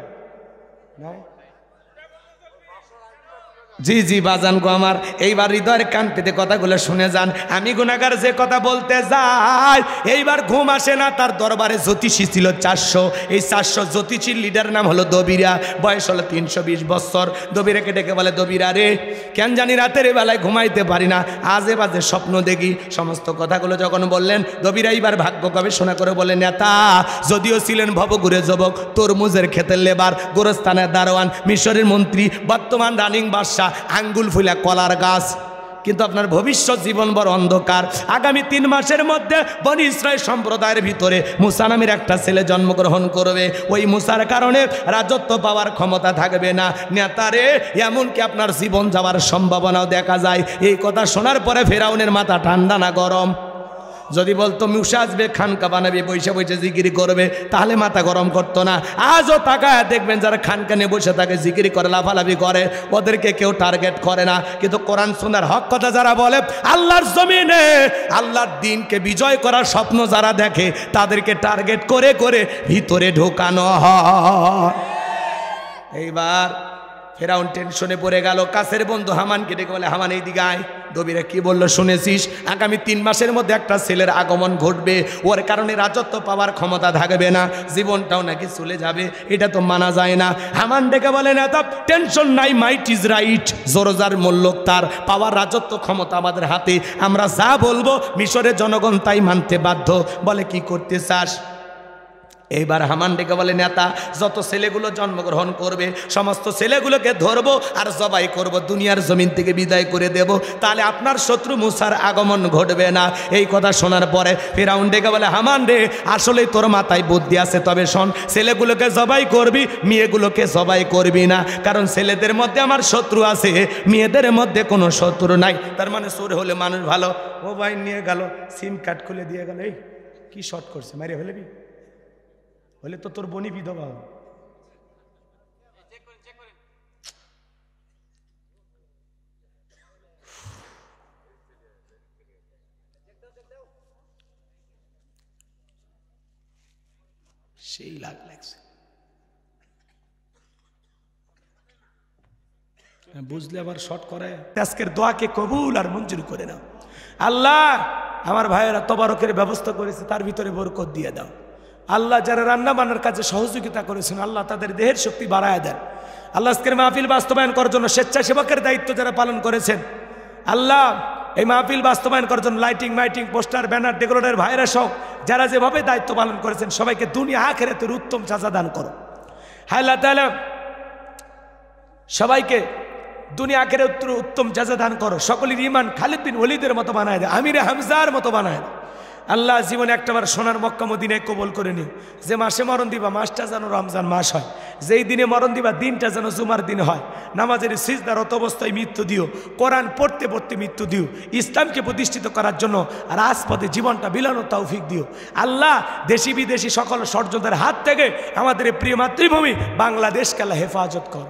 জি জি বাজান গো আমার, এইবার হৃদয়ের কান পেতে কথাগুলো শুনে যান। আমি গুনাহগার যে কথা বলতে যাই, এইবার ঘুম আসে না। তার দরবারে জ্যোতিষী ছিল 400। এই 400 জ্যোতিষীর লিডার নাম হলো দবিরা, বয়স হলো 320 বছর। দবিরাকে ডেকে বলে, দবিরা রে, কেন জানি রাতের বেলায় ঘুমাইতে পারি না, আজে বাজে স্বপ্ন দেখি। সমস্ত কথাগুলো যখন বললেন, দবিরা এইবার ভাগ্য গবেষণা করে বলে, নেতা যদিও ছিলেন ভবঘুরে যুবক, তরমুজের ক্ষেতের লেবার, গোরস্থানের দারোয়ান, মিশরের মন্ত্রী, বর্তমান রানিং বাদশা, আঙ্গুল ফুলা কলার গাছ, কিন্তু আপনার ভবিষ্যৎ জীবন বড় অন্ধকার। আগামী 3 মাসের মধ্যে বনি ইসরাইল সম্প্রদায়ের ভিতরে মুসা নামের একটা ছেলে জন্মগ্রহণ করবে। ওই মুসার কারণে রাজত্ব পাওয়ার ক্ষমতা থাকবে না। নেতারে, এমনকি আপনার জীবন যাওয়ার সম্ভাবনাও দেখা যায়। এই কথা শোনার পরে ফেরাউনের মাথা ঠান্ডা না গরম? যদি বলতো মুসা আসবে, খানকা বানাবে, বসে বসে জিকিরি করবে, তাহলে মাথা গরম করতো না। আজও তাকায় দেখবেন যারা খানকানে বসে থাকে, জিকিরি করে, লাফালাফি করে, ওদেরকে কেউ টার্গেট করে না। কিন্তু কোরআন সুন্নাহর হক কথা যারা বলে, আল্লাহর জমিনে আল্লাহর দ্বীনকে বিজয় করার স্বপ্ন যারা দেখে, তাদেরকে টার্গেট করে করে ভিতরে ঢোকানো হয়। এইবার ফেরাউন টেনশনে পড়ে গেল। কাছের বন্ধু হামানকে ডেকে বলে, হামান এইদিকে আয়। দবিরা কি বললো শুনেছিস? আগামী 3 মাসের মধ্যে একটা ছেলের আগমন ঘটবে, ওর কারণে রাজত্ব পাওয়ার ক্ষমতা থাকবে না, জীবনটাও নাকি চলে যাবে। এটা তো মানা যায় না। হামান ডেকে বলে, না তা টেনশন নাই, মাইট ইজ রাইট, জোরজার মল্লক তার, পাওয়ার রাজত্ব ক্ষমতা আমাদের হাতে, আমরা যা বলবো মিশরের জনগণ তাই মানতে বাধ্য। বলে, কি করতে চাস? এইবার হামান ডেকে বলে, নেতা যত ছেলেগুলো জন্মগ্রহণ করবে সমস্ত ছেলেগুলোকে ধরবো আর জবাই করব, দুনিয়ার জমিন থেকে বিদায় করে দেব, তাহলে আপনার শত্রু মুসার আগমন ঘটবে না। এই কথা শোনার পরে ফেরাউন ডেকে বলে, হামান রে, আসলে তোর মাথায় বুদ্ধি আছে, তবে শোন, ছেলেগুলোকে জবাই করবি, মেয়েগুলোকে জবাই করবি না, কারণ ছেলেদের মধ্যে আমার শত্রু আছে, মেয়েদের মধ্যে কোনো শত্রু নাই। তার মানে চোর হলে মানুষ ভালো। মোবাইল নিয়ে গেল, সিম কার্ড খুলে দিয়ে গেল, এই কি শর্ট করছে, মারিয়ে ফেলবি, বলে তো তোর বনি বিধবা। সেই লাগছে, বুঝলে আবার শর্ট করে। আজকের দোয়াকে কবুল আর মঞ্জুর করে নাও। আল্লাহ, আমার ভাইয়েরা তবারকের ব্যবস্থা করেছে, তার ভিতরে বরকত দিয়ে দাও। আল্লাহ, যারা রান্না বান্নার কাজে সহযোগিতা করেছেন, আল্লাহ তাদের দেহের শক্তি বাড়ায় দেন। আল্লাহ, আজকের মাহফিল বাস্তবায়ন করার জন্য স্বেচ্ছাসেবকের দায়িত্ব যারা পালন করেছেন, আল্লাহ এই মাহফিল বাস্তবায়ন করার জন্য লাইটিং, মাইটিং, পোস্টার, ব্যানার, ডেকোরেটর ভাইরা সহ যারা যেভাবে দায়িত্ব পালন করেছেন, সবাইকে দুনিয়া আখিরাতের উত্তম সাজা দান করো। হায় আল্লাহ তাআলা, সবাইকে দুনিয়া আখিরাতের উত্তম সাজা দান করো। সকলের ঈমান খালিদ বিন ওলীদের মতো বানায় দেয়, আমিরে হামজার মতো বানায় দেয়। আল্লাহ জীবনে একটাবার সোনার মক্কা মদিনায় কবুল করে নিও। যে মাসে মরণ দিবা মাসটা যেন রমজান মাস হয়, যেই দিনে মরণ দিবা দিনটা যেন জুমার দিন হয়, নামাজের সিজদারত অবস্থায় মৃত্যু দিও, কোরআন পড়তে পড়তে মৃত্যু দিও, ইসলামকে প্রতিষ্ঠিত করার জন্য রাজপথে জীবনটা বিলানোর তৌফিক দিও। আল্লাহ দেশি বিদেশি সকল ষড়যন্ত্রের হাত থেকে আমাদের প্রিয় মাতৃভূমি বাংলাদেশকে আল্লাহ হেফাজত কর।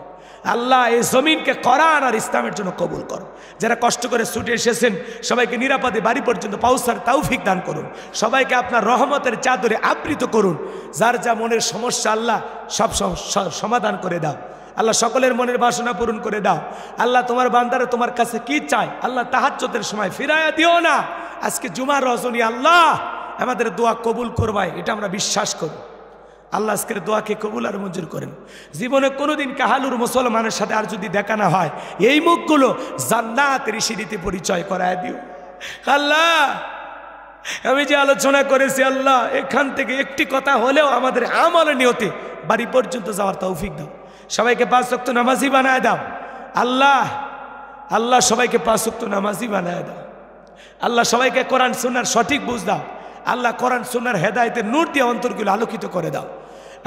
আল্লাহ এই জমিনকে কোরআন আর ইসলামের জন্য কবুল করো। যারা কষ্ট করে ছুটে এসেছেন সবাইকে নিরাপদে বাড়ি পর্যন্ত পৌঁছার তৌফিক দান করুন। সবাইকে আপনার রহমতের চাদরে আবৃত করুন। যার যা মনের সমস্যা আল্লাহ সব সমাধান করে দাও। আল্লাহ সকলের মনের বাসনা পূরণ করে দাও। আল্লাহ তোমার বান্দারা তোমার কাছে কি চায় আল্লাহ তাহাজ্জুদের সময় ফিরাইয়া দিও না। আজকে জুমার রজনী আল্লাহ আমাদের দোয়া কবুল করবাই, এটা আমরা বিশ্বাস করি। আল্লাহ আজকের দোয়াকে কবুল আর মঞ্জুর করেন। জীবনে কোনোদিন কাহালুর মুসলমানের সাথে আর যদি দেখা না হয় এই মুখগুলো জান্নাতের সিঁড়িতে পরিচয় করায় দিও। আল্লাহ আমি যে আলোচনা করেছি আল্লাহ এখান থেকে একটি কথা হলেও আমাদের আমলের নিয়তে বাড়ি পর্যন্ত যাওয়ার তৌফিক দাও। সবাইকে 5 ওয়াক্ত নামাজি বানায় দাও। আল্লাহ আল্লাহ সবাইকে 5 ওয়াক্ত নামাজি বানায় দাও। আল্লাহ সবাইকে কোরআন সুন্নাহর সঠিক বুঝ দাও। আল্লাহ কোরআন সুন্নাহর হেদায়েতের নূর দিয়ে অন্তরগুলো আলোকিত করে দাও।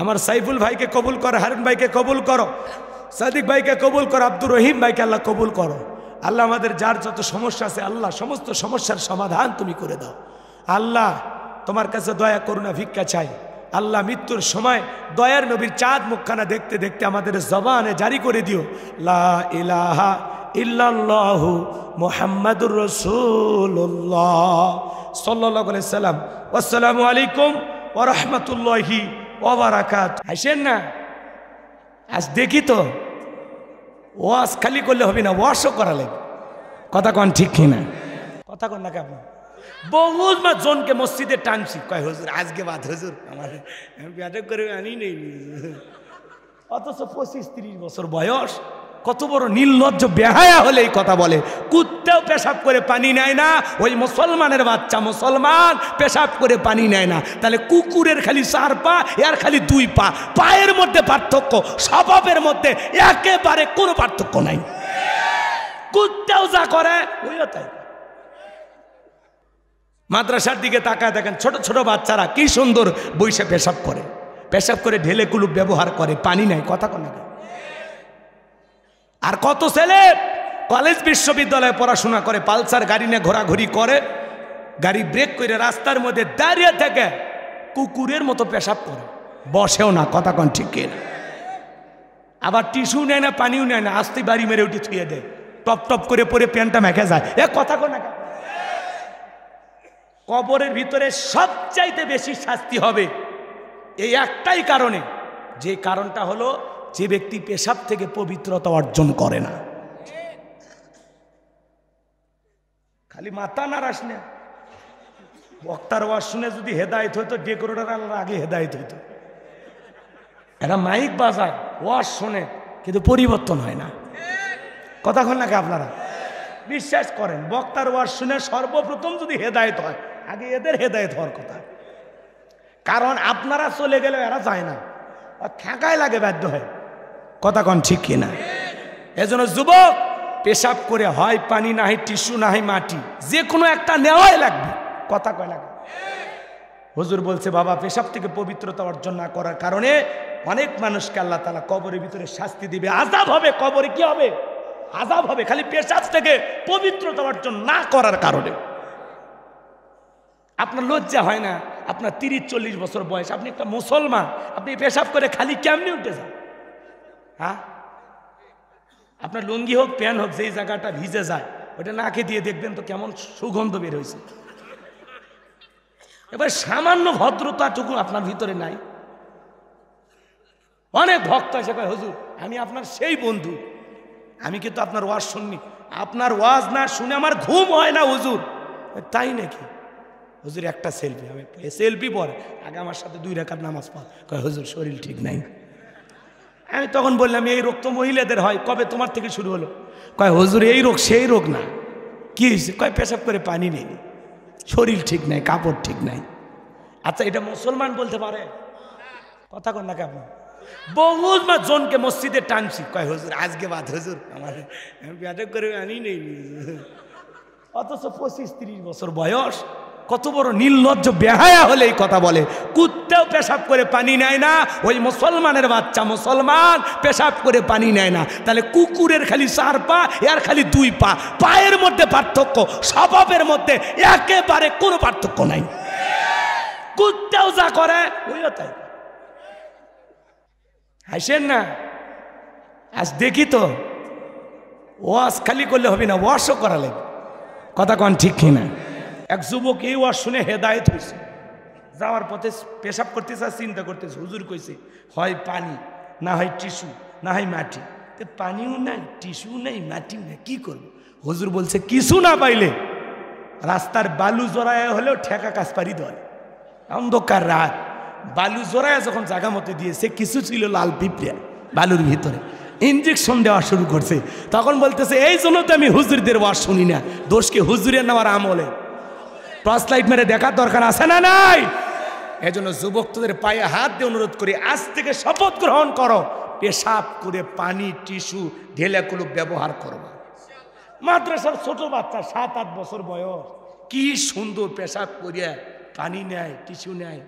আমার সাইফুল ভাইকে কবুল করো, হারুন ভাইকে কবুল করো, সাদিক ভাইকে কবুল করো, আব্দুর রহিম ভাইকে আল্লাহ কবুল করো। আল্লাহ আমাদের যার যত সমস্যা আছে আল্লাহ সমস্ত সমস্যার সমাধান তুমি করে দাও। আল্লাহ তোমার কাছে দয়া করুণা ভিক্ষা চাই। আল্লাহ মৃত্যুর সময় দয়ার নবীর চাঁদ মুখখানা দেখতে দেখতে আমাদের জবানে জারি করে দিও লা ইলাহা ইল্লাল্লাহু মুহাম্মাদুর রাসূলুল্লাহ সাল্লাল্লাহু আলাইহি সাল্লাম। আসসালামু আলাইকুম ওয়া রাহমাতুল্লাহি ওয়া বারাকাতুহু। আসেন না আজ দেখি তো ওয়াজ খালি করলে হবে না, ওয়াশও করা লাগবে। কথা কন ঠিক কিনা? কথা কন না কেমন? বহুত মা জনকে মসজিদে টানছি, কয় হুজুর আজকে বাদ হুজুর আমার ব্যাটক করে আনি নেই। অথচ 25-30 বছর বয়স, কত বড় নির্লজ্জ বেহায়া হলে এই কথা বলে। কুত্তেও পেশাব করে পানি নেয় না, ওই মুসলমানের বাচ্চা মুসলমান পেশাব করে পানি নেয় না। তাহলে কুকুরের খালি 4 পা, এর খালি 2 পা। পায়ের মধ্যে পার্থক্য, স্বভাবের মধ্যে একেবারে কোনো পার্থক্য নাই। কুত্তেও যা করে ওইও তাই। মাদ্রাসার দিকে তাকায় দেখেন ছোট ছোট বাচ্চারা কি সুন্দর বইসে পেশাব করে, পেশাব করে ঢেলে কুলুপ ব্যবহার করে, পানি নাই। কথা কন না? আর কত ছেলে কলেজ বিশ্ববিদ্যালয়ে পড়াশোনা করে, পালসার গাড়ি নিয়ে ঘোরাঘুরি করে, গাড়ি ব্রেক করে রাস্তার মধ্যে দাঁড়িয়ে থেকে কুকুরের মতো পেশাব করে, বসেও না। কথা কন ঠিক কিনা? আবার টিস্যু নেয় না, পানিও নেয় না, আস্তে বাড়ি মেরে উঠে ছুঁয়ে দেয়, টপ টপ করে পরে প্যান্টটা মেখে যায়। এ কথা কন না? কবরের ভিতরে সবচাইতে বেশি শাস্তি হবে এই একটাই কারণে, যে কারণটা হলো যে ব্যক্তি পেশাব থেকে পবিত্রতা অর্জন করে না। খালি মাথা নাড়াস না। বক্তার ওয়াজ শুনে যদি হেদায়েত হইতো ডেকোরেটর আগে হেদায়েত হইতো। এরা মাইক বাজায়, ওয়াজ শোনে, কিন্তু পরিবর্তন হয় না। কথা কন নাকি আপনারা? বিশ্বাস করেন বক্তার ওয়াজ শুনে সর্বপ্রথম যদি হেদায়েত হয় আগে এদের হেদায়েত হওয়ার কথা। কারণ আপনারা চলে গেলে এরা যায় না, ঠেকায় লাগে বাধ্য হয়। কথা কন ঠিক কিনা? এজন্য যুবক পেশাব করে হয় পানি না হয় টিস্যু না হয় মাটি, যে কোনো একটা নেওয়াই লাগবে। কথা কয় লাগে? হুজুর বলছে বাবা পেশাব থেকে পবিত্রতা অর্জন না করার কারণে অনেক মানুষকে আল্লাহ তাআলা কবরের ভিতরে শাস্তি দিবে, আযাব হবে। কবরে কি হবে? আযাব হবে, খালি পেশাব থেকে পবিত্রতা অর্জন না করার কারণে। আপনার লজ্জা হয় না? আপনার 30-40 বছর বয়স, আপনি একটা মুসলমান, আপনি পেশাব করে খালি কেমনি উঠে যান? হ্যাঁ, আপনার লুঙ্গি হোক প্যান্ট হোক যেই জায়গাটা ভিজে যায় ওটা নাকে দিয়ে দেখবেন তো কেমন সুগন্ধ বের হয়েছে। এবার সামান্য ভদ্রতাটুকু আপনার ভিতরে নাই। অনেক ভক্ত এসে কয় হুজুর আমি আপনার সেই বন্ধু, আমি কিন্তু আপনার ওয়াজ শুননি, আপনার ওয়াজ না শুনে আমার ঘুম হয় না হুজুর। তাই নাকি? হুজুর একটা সেলফি। আমি সেলফি পরে আগে আমার সাথে 2 রাকাত নামাজ পড়। কয় হুজুর শরীর ঠিক নাই। আমি তখন বললাম এই রোগ তো মহিলাদের হয়, কবে তোমার থেকে শুরু হলো? কয় হুজুর এই রোগ সেই রোগ না। কি হয়েছে? কয় পেশাব করে পানি নেই, শরীর ঠিক নাই, কাপড় ঠিক নাই। আচ্ছা এটা মুসলমান বলতে পারে? কথা কন না কেমন? বহুত মা জনকে মসজিদে টানছি, কয় হুজুর আজকে বাদ হুজুর আমার ব্যাটক করে আনি নেই। অথচ 25-30 বছর বয়স, কত বড় নির্লজ্জ বেহায়া হলে এই কথা বলে। কুত্তেও পেশাব করে পানি নেয় না, ওই মুসলমানের বাচ্চা মুসলমান পেশাব করে পানি নেয় না। তাহলে কুকুরের খালি 4 পা, এর খালি 2 পা। পায়ের মধ্যে পার্থক্য, স্বভাবের মধ্যে একেবারে কোনো পার্থক্য নাই। কুত্তেও যা করে ওইও তাই। হাসেন না, আজ দেখি তো ওয়াজ খালি করলে হবে না, ওয়াশও করা লাগবে। কথা কন ঠিক কিনা? এক যুবক এই ওয়াজ শুনে হেদায়েত হয়েছে, যাওয়ার পথে পেশাব করতেছে, চিন্তা করতেছে, হুজুর কইছে হয় পানি, না হয় টিস্যু, না হয় মাটি। পানিও নাই, টিস্যু নেই, মাটিও নেই, কি করবো? হুজুর বলছে কিছু না পাইলে রাস্তার বালু জড়ায় হলেও ঠেকা কাজ পারি দল। অন্ধকার রাত, বালু জড়ায় যখন জায়গা মতো দিয়েছে, কিছু ছিল লাল পিঁপড়া বালুর ভিতরে, ইঞ্জেকশন দেওয়া শুরু করছে। তখন বলতেছে এই জন্য তো আমি হুজুরদের ওয়াজ শুনি না। দোষকে হুজুরের নেওয়ার আমলে টর্চ লাইট মেরে দেখার দরকার আছে না নাই? এই জন্য যুবক তোদের পায়ে হাত দিয়ে অনুরোধ করি, আজ থেকে শপথ গ্রহণ করো, পেশাব করে পানি টিস্যু ঢেলে কুলুপ ব্যবহার করবা। মাদ্রাসার ছোট বাচ্চা 7-8 বছর বয়স, কি সুন্দর পেশাব করিয়া পানি নেয়, টিস্যু নেয়,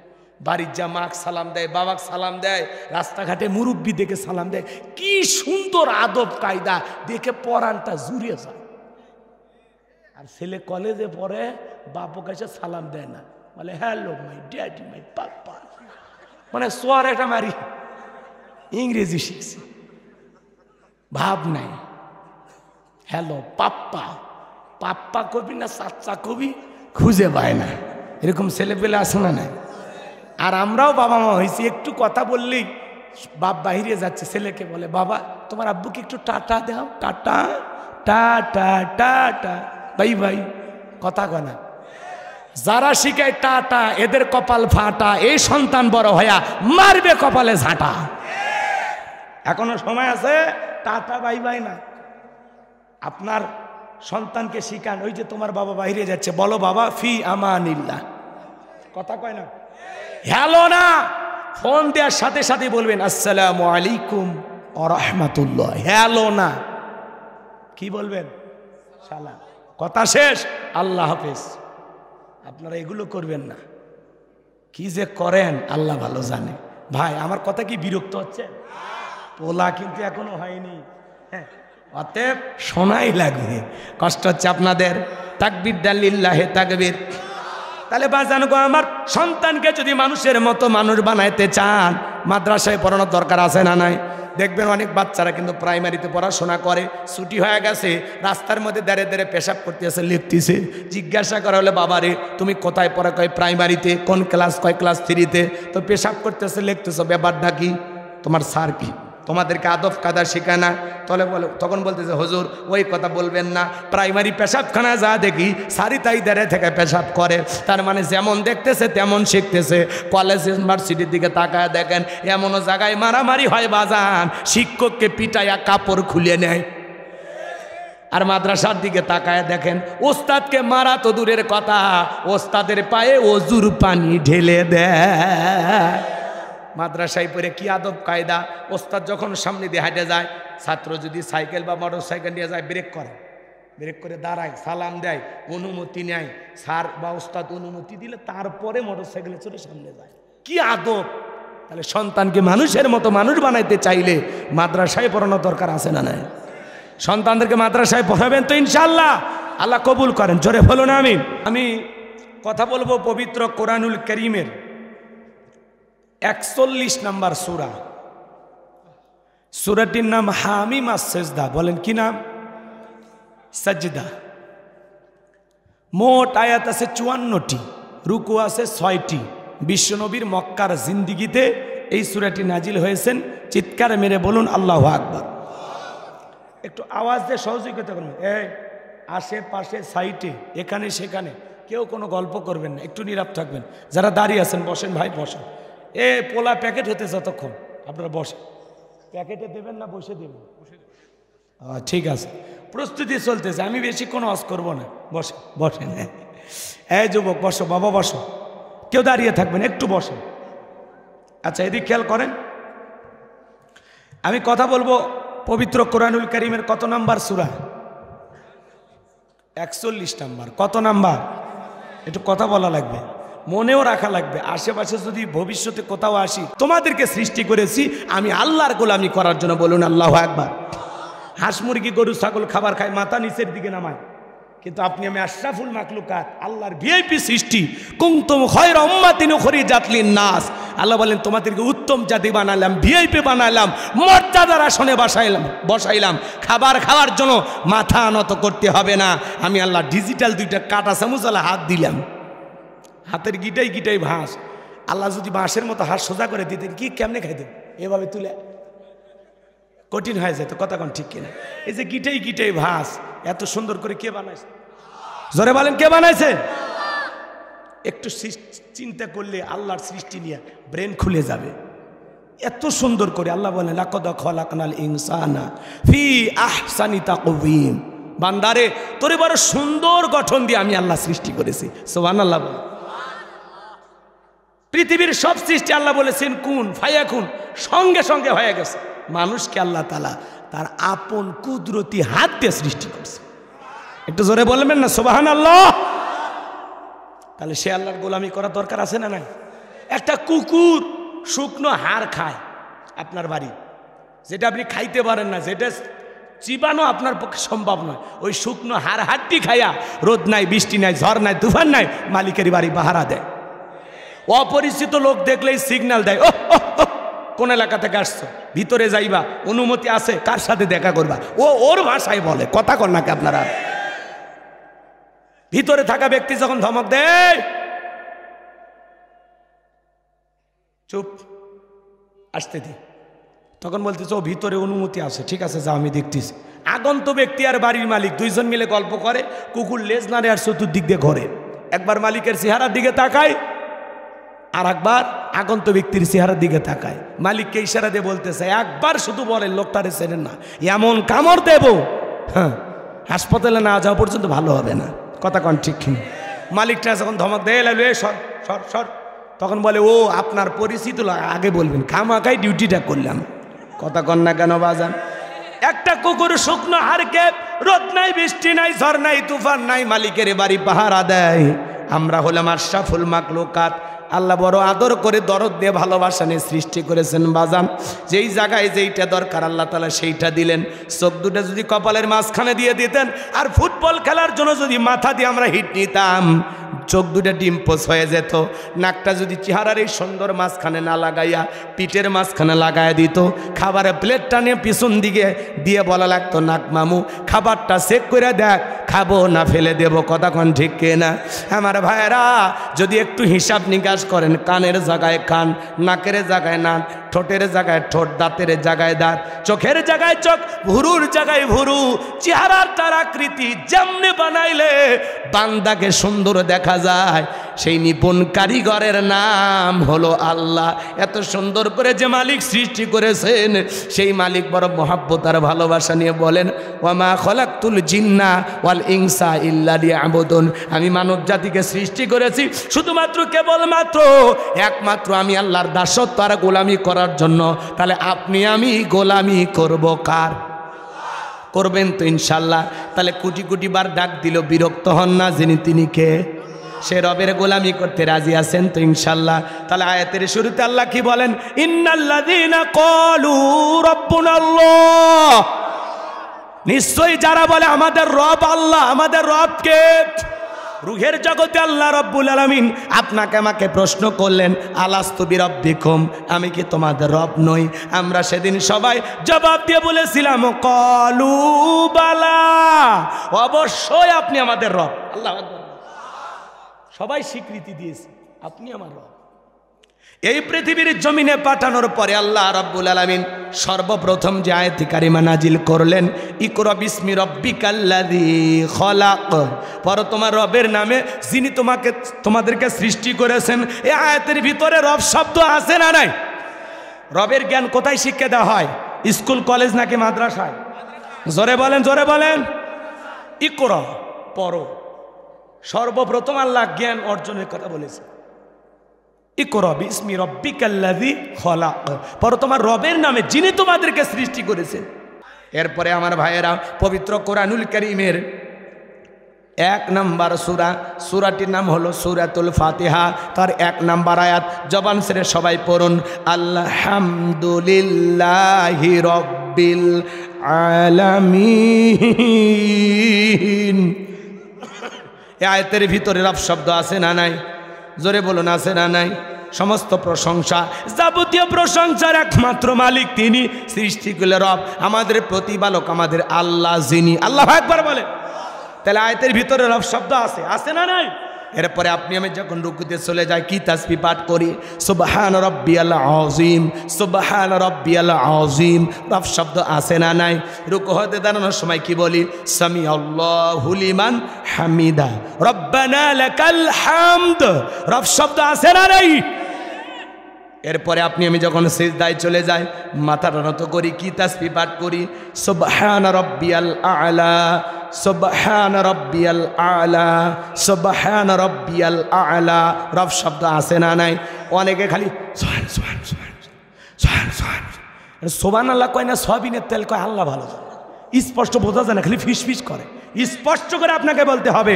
বাড়ির যা মাক সালাম দেয়, বাবাক সালাম দেয়, রাস্তাঘাটে মুরব্বী দেখে সালাম দেয়, কি সুন্দর আদব কায়দা, দেখে পরানটা জুড়িয়ে যায়। আর ছেলে কলেজে পড়ে, বাপও কাছে সালাম দেয় না, বলে হ্যালো মাই ড্যাডি, মাই পাপা, মানে সোয়ার একটা মারি, ইংরেজি শিখছে, ভাব নাই। হ্যালো পাপ্পা, পাপ্পা কবি না চাচা কবি খুঁজে পায় না, এরকম ছেলে পেলে আসে না নাই? আর আমরাও বাবা মা হয়েছি, একটু কথা বললেই বাপ বাহিরে যাচ্ছে, ছেলেকে বলে বাবা তোমার আব্বুকে একটু টাটা দাও, টাটা টাটা টাটা, ভাই ভাই, কথা কনা। যারা শিখায় টাটা এদের কপাল ফাটা, এই সন্তান বড় হইয়া মারবে কপালে ঝাঁটা। এখনো সময় আছে, টাটা বাই বাই না। আপনার সন্তানকে শিখান, ওই যে তোমার বাবা বাইরে যাচ্ছে, বলো বাবা ফি আমানিল্লাহ, কথা কয় না, হ্যালো না, ফোন দেওয়ার সাথে সাথে বলবেন আসসালামু আলাইকুম ওয়া রাহমাতুল্লাহ, হ্যালো না, কি বলবেন? সালাম, কথা শেষ, আল্লাহ হাফেজ। আপনারা এগুলো করবেন না, কি যে করেন আল্লাহ ভালো জানে। ভাই আমার কথা কি বিরক্ত হচ্ছে? পোলা কিন্তু এখনো হয়নি, হ্যাঁ, অতএব শোনাই লাগবে, কষ্ট হচ্ছে আপনাদের। তাকবীর লিল্লাহি তাকবীর। তাহলে বাজান গো, আমার সন্তানকে যদি মানুষের মতো মানুষ বানাইতে চান, মাদ্রাসায় পড়ানোর দরকার আছে না নাই? দেখবেন অনেক বাচ্চারা কিন্তু প্রাইমারিতে পড়াশোনা করে, ছুটি হয়ে গেছে, রাস্তার মধ্যে দাঁড়িয়ে দাঁড়িয়ে পেশাব করতেছে, লিখতেছে। জিজ্ঞাসা করা হলে বাবা রে তুমি কোথায় পড়া? কয় প্রাইমারিতে। কোন ক্লাস? কয় ক্লাস 3-তে। তো পেশাব করতেছে, লিখতেছো, ব্যাপারটা কি? তোমার স্যার কি তোমাদেরকে আদব কায়দা শেখায় না? তাহলে বলে, তখন বলতেছে হুজুর ওই কথা বলবেন না, প্রাইমারি পেশাবখানা যা দেখি সারি তাই দাঁড়িয়ে থেকে পেশাব করে, তার মানে যেমন দেখতেছে তেমন শিখতেছে। কলেজ ইউনিভার্সিটির দিকে তাকায় দেখেন, এমনও জায়গায় মারামারি হয় বাজান, শিক্ষককে পিটাইয়া কাপড় খুলে নেয়। আর মাদ্রাসার দিকে তাকায় দেখেন, ওস্তাদকে মারা তো দূরের কথা, ওস্তাদের পায়ে অজুর পানি ঢেলে দেয়। মাদ্রাসায় পড়ে কি আদব কায়দা, ওস্তাদ যখন সামনে দিয়ে হাঁটে যায়, ছাত্র যদি সাইকেল বা মোটর সাইকেল নিয়ে যায়, ব্রেক করে, ব্রেক করে দাঁড়ায়, সালাম দেয়, অনুমতি নেয়, স্যার বা ওস্তাদ অনুমতি দিলে তারপরে মোটর সাইকেলে চড়ে সামনে যায়, কি আদব। তাহলে সন্তানকে মানুষের মতো মানুষ বানাইতে চাইলে মাদ্রাসায় পড়ানোর দরকার আছে না নাই? সন্তানদেরকে মাদ্রাসায় পড়াবেন তো ইনশাআল্লাহ আল্লাহ কবুল করেন, জোরে বলো না আমিন। আমি কথা বলবো পবিত্র কোরআনুল কারীমের 41 নম্বর সূরা, সূরাটির নাম হামিম আস-সাজদা। বলেন কি নাম? সাজদা। মোট আয়াত আছে 54টি, রুকু আছে 6টি। বিশ্বনবীর মক্কার জিন্দিগিতে এই সূরাটি নাজিল হয়েছেন। চিৎকার মেরে বলুন আল্লাহু আকবার। একটু আওয়াজ দিয়ে সহযোগিতা করবেন। এই আশেপাশে সাইটে এখানে সেখানে কেউ কোনো গল্প করবেন না, একটু নীরব থাকবেন। যারা দাঁড়িয়ে আছেন বসেন ভাই, বসেন। এ পোলা প্যাকেট হতে যতক্ষণ আপনারা বসেন, প্যাকেটে দেবেন না বসে দেবেন? ঠিক আছে, প্রস্তুতি চলতেছে, আমি বেশি কোনো ওয়াজ করবো না, বসে বসেন। এই যুবক বসো, বাবা বসো, কেউ দাঁড়িয়ে থাকবেন, একটু বসেন। আচ্ছা এদিক খেয়াল করেন, আমি কথা বলবো পবিত্র কোরআনুল কারীমের কত নাম্বার সূরা? 41 নাম্বার। কত নাম্বার? একটু কথা বলা লাগবে, মনেও রাখা লাগবে। আশেপাশে যদি ভবিষ্যতে কোথাও আসি, তোমাদেরকে সৃষ্টি করেছি আমি আল্লাহর গোলামি করার জন্য, বলুন আল্লাহু আকবার। হাঁস মুরগি গরু ছাগল খাবার খায়, মাথা নিচের দিকে নামায়, কিন্তু আপনি আমি আশরাফুল মাখলুকাত, আল্লাহর ভিআইপি সৃষ্টি। কুনতুম খায়রা উম্মাতিন উখরিজাত লিন-নাস, আল্লাহ বলেন তোমাদেরকে উত্তম জাতি বানালাম, ভিআইপি বানালাম, মর্যাদার আসনে বসাইলাম। খাবার খাওয়ার জন্য মাথা নত করতে হবে না। আমি আল্লাহ ডিজিটাল দুইটা কাটা চামচালা হাত দিলাম, হাতের গিটাই ভাঁস। আল্লাহ যদি বাঁশের মতো হাত সোজা করে দিতেন, কি কেমনে খাইতেন? এভাবে তুলে কঠিন হয়ে যেত, কথা কোন ঠিক কিনা? এই যে গিটাই ভাঁস এত সুন্দর করে কে বানাইছে? জোরে বলেন, কে বানাইছে? একটু চিন্তা করলে আল্লাহর সৃষ্টি নিয়ে ব্রেন খুলে যাবে। এত সুন্দর করে আল্লাহ বলেন লাকাদ খালাকনাল ইনসানা ফি আহসানি তাকওয়িম, বান্দারে তোরে বড় সুন্দর গঠন দিয়ে আমি আল্লাহ সৃষ্টি করেছি। সুবহানাল্লাহ। পৃথিবীর সব সৃষ্টি আল্লাহ বলেছেন কুন ফায়াকুন, সঙ্গে সঙ্গে হয়ে গেছে। মানুষকে আল্লাহ তাআলা তার আপন কুদরতি হাত দিয়ে সৃষ্টি করছে। একটু জোরে বলবেন না সুবহানাল্লাহ? তাহলে সে আল্লাহর গোলামি করার দরকার আছে না নাই? একটা কুকুর শুকনো হাড় খায় আপনার বাড়ি, যেটা আপনি খাইতে পারেন না, যেটা চিবানো আপনার পক্ষে সম্ভব নয়, ওই শুকনো হাড়টি খাইয়া রোদ নাই, বৃষ্টি নাই, ঝড় নাই, তুফান নাই, মালিকের বাড়ি পাহারা দেয়। অপরিচিত লোক দেখলেই সিগন্যাল দেয়, ও কোন এলাকা থেকে আসছো, ভিতরে যাইবা, অনুমতি আছে, কার সাথে দেখা করবা, ওর ভাষায় বলে। কথা কর নাকি আপনারা? ভিতরে থাকা ব্যক্তি যখন ধমক দেয়, চুপ, আসতে দি, তখন বলতেছে ও ভিতরে অনুমতি আছে, ঠিক আছে যা, আমি দেখতেছি। আগন্ত ব্যক্তি আর বাড়ির মালিক দুইজন মিলে গল্প করে, কুকুর লেজ নাড়ে আর চতুর্দিক দিয়ে ঘোরে। একবার মালিকের চেহারার দিকে তাকায়, আর একবার আগন্ত ব্যক্তির চেহারার দিকে তাকায়। মালিককে ইশারা দিয়ে বলতেছে একবার শুধু বলেন লোকটারে চেনেন না, এমন কামড় দেব, হ্যাঁ হাসপাতালে না যাওয়া পর্যন্ত ভালো হবে না। কথা কন ঠিক কিনা? মালিকটা যখন ধমক দেয় সর সর সর, তখন বলে ও আপনার পরিচিত আগে বলবেন, খামাখাই ডিউটিটা করলাম। কথা কন না কেন বাজান? একটা কুকুর শুকনো হাড়কে রোদ নাই, বৃষ্টি নাই, ঝড় নাই, তুফান নাই, মালিকের বাড়ি পাহারা দেয়। আমরা হলাম আশরাফুল মাখলুকাত, আল্লাহ বড় আদর করে দরদ দিয়ে ভালোবাসা নিয়ে সৃষ্টি করেছেন বাজান। যেই জায়গায় যেইটা দরকার আল্লাহ তাআলা সেইটা দিলেন। চোখ দুটা যদি কপালের মাঝখানে দিয়ে দিতেন, আর ফুটবল খেলার জন্য যদি মাথা দিয়ে আমরা হিট নিতাম, চোখ দুটা ডিম্পোজ হয়ে যেত। নাকটা যদি চেহারার এই সুন্দর মাঝখানে না লাগাইয়া পিঠের মাঝখানে লাগাইয়া দিত, খাবারের প্লেটটা নিয়ে পিছন দিকে দিয়ে বলা লাগতো নাক মামু খাবারটা চেক করে দেখ, খাবো না ফেলে দেব। কথা কোন ঠিক কিনা? আমার ভাইরা যদি একটু হিসাব নিকাশ করেন, কানের জায়গায় কান, নাকের জায়গায় নাক, ঠোঁটের জায়গায় ঠোঁট, দাঁতের জায়গায় দাঁত, চোখের জায়গায় চোখ, ভুরুর জায়গায় ভুরু, চেহারার তার আকৃতি যেমনি বানাইলে বান্দাকে সুন্দর দেখা যায়, সেই নিপুণ কারিগরের নাম হলো আল্লাহ। এত সুন্দর করে যে মালিক সৃষ্টি করেছেন, সেই মালিক বড় মহাব্বত আর ভালোবাসা নিয়ে বলেন ওয়ামা খলাকতুল জিন্না ওয়াল ইনসা ইল্লা লিয়াবুদুন, আমি মানব জাতিকে সৃষ্টি করেছি শুধুমাত্র কেবলমাত্র একমাত্র আমি আল্লাহর দাসত্ব আর গোলামি করার জন্য। তাহলে আপনি আমি গোলামি করব কার? করবেন তো ইনশাল্লাহ। তাহলে কোটি কোটি বার ডাক দিল, বিরক্ত হন না, যিনি তিনি কে? সে রবের গোলামি করতে রাজি আছেন তো ইনশাল্লাহ। তাহলে আয়াতের শুরুতে আল্লাহ কি বলেন? ইন্নাল্লাযীনা ক্বালু রাব্বুনাল্লাহ, নিশ্চয়ই যারা বলে আমাদের রব আল্লাহ, আমাদের রব কে? রুহের জগতে আল্লাহ রব্বুল আলামিন আপনাকে আমাকে প্রশ্ন করলেন আলাস্তু বিরাব্বিকুম, আমি কি তোমাদের রব নই? আমরা সেদিন সবাই জবাব দিয়ে বলেছিলাম ক্বালু বালা, অবশ্যই আপনি আমাদের রব। আল্লাহু আকবার, সবাই স্বীকৃতি দিয়েছে আপনি আমার রব। এই পৃথিবীর জমিনে পাঠানোর পরে আল্লাহ রাব্বুল আলামিন সর্বপ্রথম যে আয়াতে কারিমা নাজিল করলেন, ইকরা বিসমি রাব্বিকাল্লাযী খলাক, পড়ো তোমার রবের নামে যিনি তোমাদেরকে সৃষ্টি করেছেন। এই আয়াতের ভিতরে রব শব্দ আছে না নাই? রবের জ্ঞান কোথায় শিক্ষা দেওয়া হয়? স্কুল কলেজ নাকি মাদ্রাসায়? জোরে বলেন, জোরে বলেন। ইকরা পড়ো, সর্বপ্রথম আল্লাহ জ্ঞান অর্জনের কথা বলেছে। ইকরা বিসমি রাব্বিকাল্লাযী খলাক, পড়ো তোমার রবের নামে যিনি তোমাদেরকে সৃষ্টি করেছেন। এরপরে আমার ভাইয়েরা পবিত্র কোরআনুল কারীমের এক নাম্বার সূরা, সূরাটির নাম হলো সূরাতুল ফাতিহা। তার 1 নাম্বার আয়াত জবান ছেড়ে সবাই পড়ুন, আলহামদুলিল্লাহি রাব্বিল আলামিন। এই আয়াতের ভিতরে রব শব্দ আছে না নাই? জোরে বলুন, আছে না নাই? সমস্ত প্রশংসা, যাবতীয় প্রশংসার একমাত্র মালিক তিনি, সৃষ্টিকুলের রব, আমাদের প্রতিপালক, আমাদের আল্লাহ যিনি। আল্লাহু আকবার বলে। তাহলে আয়াতের ভিতরে রব শব্দ আছে, আছে না নাই? এরপরে আপনি আমি যখন রুকুতে চলে যাই কি তাসবিহ পাঠ করি? সুবহান রাব্বিয়াল আযীম, সুবহান রাব্বিয়াল আযীম। রব শব্দ আছে না নাই? রুকু হতে দাঁড়ানোর সময় কি বলি? সামি আল্লাহু লিমান হামিদা, রব্বানা লাকাল হামদ। রব শব্দ আছে না নাই? এরপরে আপনি আমি যখন সিজদায় চলে যাই মাথাটা নত করি কি তাসবিহ পাঠ করি? সুবহান রাব্বিয়াল আ'লা, সুবহান রাব্বিয়াল আ'লা, সুবহান রাব্বিয়াল আ'লা। রব শব্দ আছে না নাই? অনেকে খালি সুবহান সুবহান সুবহান সুবহান সুবহান, সুবহানাল্লাহ কয় না, সয়াবিনের তেল কয়, আল্লাহ ভালো জানে। স্পষ্ট বোঝা যায় না, খালি ফিস ফিস করে। স্পষ্ট করে আপনাকে বলতে হবে